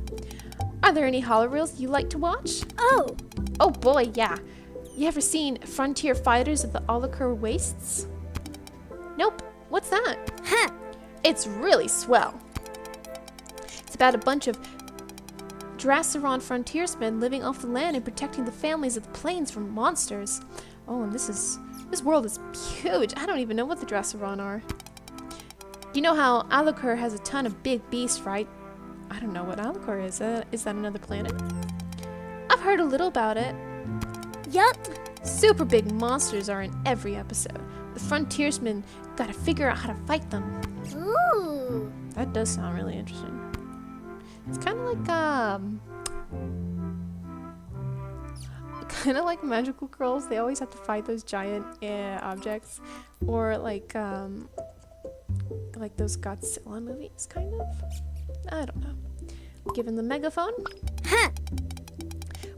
Are there any hollow reels you like to watch? Oh. Oh boy, yeah. You ever seen Frontier Fighters of the Alucur Wastes? Nope. What's that? Huh. It's really swell. It's about a bunch of Drassaron frontiersmen living off the land and protecting the families of the plains from monsters. Oh, and this world is huge. I don't even know what the Drassaron are. You know how Alucur has a ton of big beasts, right? I don't know what Alucur is. Is that another planet? I've heard a little about it. Yup. Super big monsters are in every episode. The frontiersmen gotta figure out how to fight them. Ooh. That does sound really interesting. It's kind of like magical girls. They always have to fight those giant objects, or like those Godzilla movies, kind of. I don't know. Given the megaphone. Huh.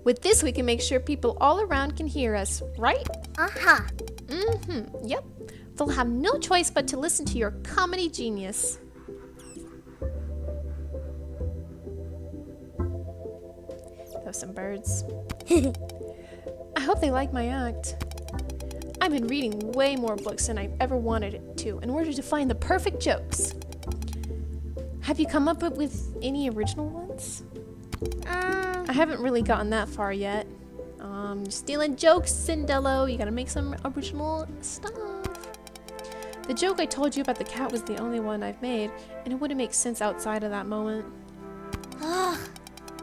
With this, we can make sure people all around can hear us, right? Uh-huh. Yep. They'll have no choice but to listen to your comedy genius. Those some birds. I hope they like my act. I've been reading way more books than I've ever wanted to in order to find the perfect jokes. Have you come up with any original ones? I haven't really gotten that far yet. Stealing jokes, Cindello. You gotta make some original stuff. The joke I told you about the cat was the only one I've made, and it wouldn't make sense outside of that moment.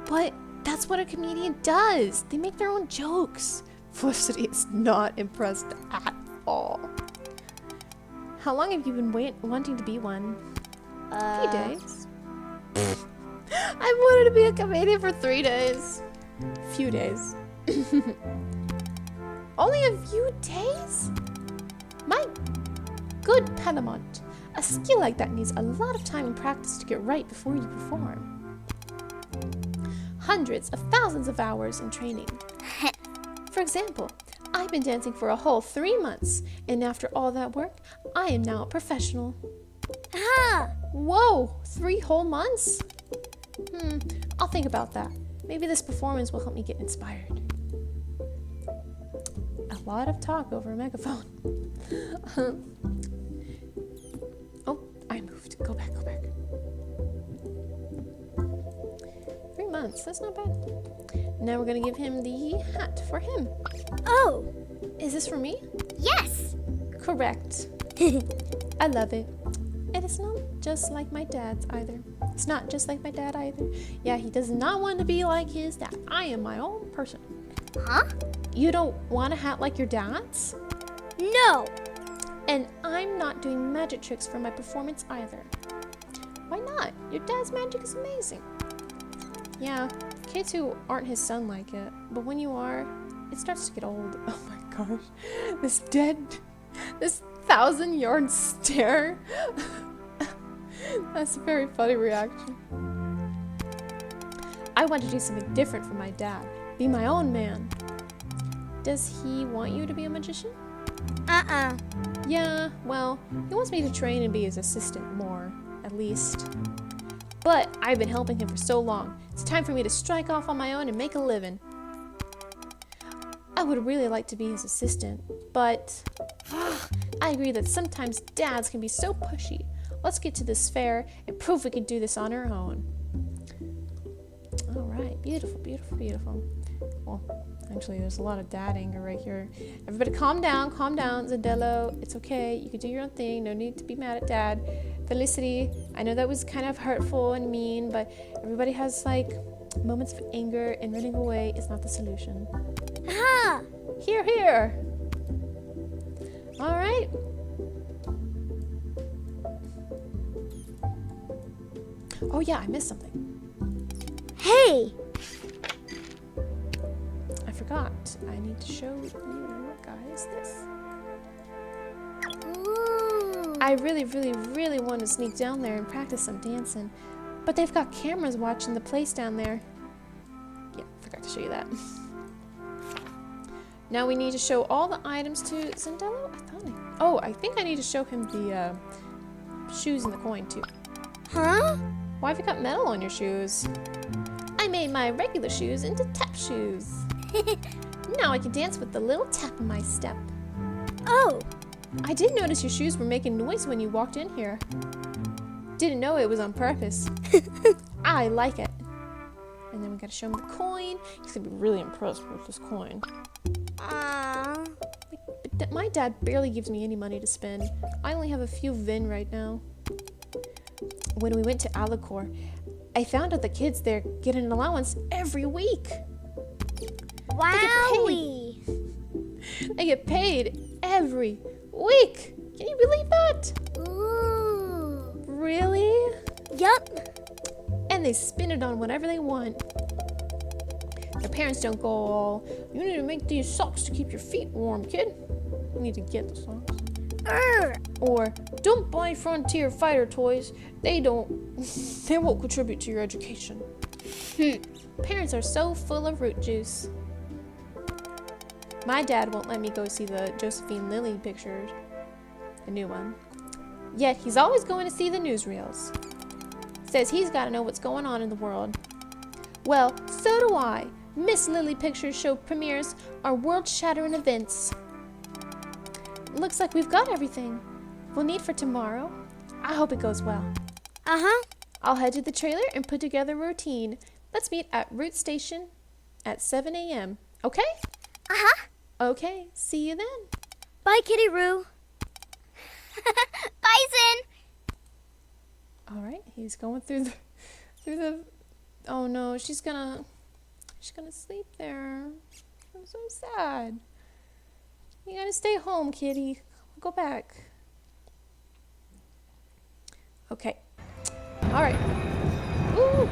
But that's what a comedian does. They make their own jokes. Felicity is not impressed at all. How long have you been wanting to be one? A few days. I've wanted to be a comedian for 3 days. Few days. Only a few days? My good Palamont. A skill like that needs a lot of time and practice to get right before you perform. Hundreds of thousands of hours in training. For example, I've been dancing for a whole 3 months, and after all that work, I am now a professional. Whoa, 3 whole months? I'll think about that. Maybe this performance will help me get inspired. A lot of talk over a megaphone. Oh, I moved. Go back. 3 months, that's not bad. Now we're gonna give him the hat for him. Oh. Is this for me? Yes. Correct. I love it. And it's not just like my dad's either. It's not just like my dad either. Yeah, he does not want to be like his dad. I am my own person. Huh? You don't want a hat like your dad's? No. And I'm not doing magic tricks for my performance either. Why not? Your dad's magic is amazing. Yeah, kids who aren't his son like it. But when you are, it starts to get old. Oh my gosh. This 1,000-yard stare. That's a very funny reaction. I want to do something different for my dad. Be my own man. Does he want you to be a magician? Yeah, well, he wants me to train and be his assistant more, at least. But I've been helping him for so long. It's time for me to strike off on my own and make a living. I would really like to be his assistant, but I agree that sometimes dads can be so pushy. Let's get to this fair and prove we can do this on our own. All right, beautiful, beautiful, beautiful. Well, actually, there's a lot of dad anger right here. Everybody calm down, Zandello. It's okay, you can do your own thing. No need to be mad at dad. Felicity, I know that was kind of hurtful and mean, but everybody has like moments of anger, and running away is not the solution. Aha! Here, here. All right. Oh yeah, I missed something. Hey! I forgot. I need to show you guys this. Ooh. I really want to sneak down there and practice some dancing, but they've got cameras watching the place down there. Yeah, forgot to show you that. Now we need to show all the items to Zandello. I think I need to show him the shoes and the coin too. Huh? Why have you got metal on your shoes? I made my regular shoes into tap shoes. Now I can dance with the little tap in my step. Oh, I did notice your shoes were making noise when you walked in here. Didn't know it was on purpose. I like it. And then we gotta show him the coin. He's gonna be really impressed with this coin. But my dad barely gives me any money to spend. I only have a few VIN right now. When we went to Alicor, I found out the kids there get an allowance every week. wowie! They get paid every week. Can you believe that? Ooh. Really? Yup. And they spend it on whatever they want. Their parents don't go all, you need to make these socks to keep your feet warm, kid. You need to get the socks. Or, don't buy Frontier Fighter toys. They won't contribute to your education. Parents are so full of root juice. My dad won't let me go see the Josephine Lilly pictures, the new one. Yet he's always going to see the newsreels. Says he's got to know what's going on in the world. Well, so do I. Miss Lilly Pictures show premieres are world-shattering events. Looks like we've got everything we'll need for tomorrow. I hope it goes well. Uh-huh. I'll head to the trailer and put together a routine. Let's meet at Route Station at 7 a.m. Okay? Uh-huh. Okay, see you then. Bye, Kitty Rue. Bison! All right, he's going through the. Oh no, she's gonna sleep there. I'm so sad. You gotta stay home, kitty. Go back. Okay. All right. Ooh.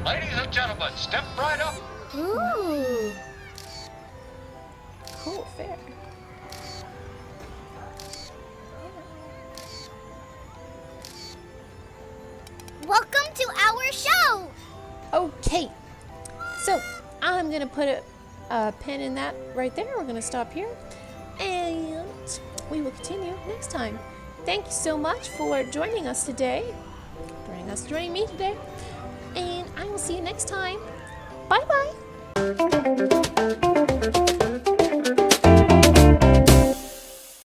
Ladies and gentlemen, step right up. Ooh. Cool, fair. Welcome to our show. Okay. So I'm gonna put a pin in that right there. We're gonna stop here, and we will continue next time. Thank you so much for joining us today. Joining me today. And I will see you next time. Bye bye.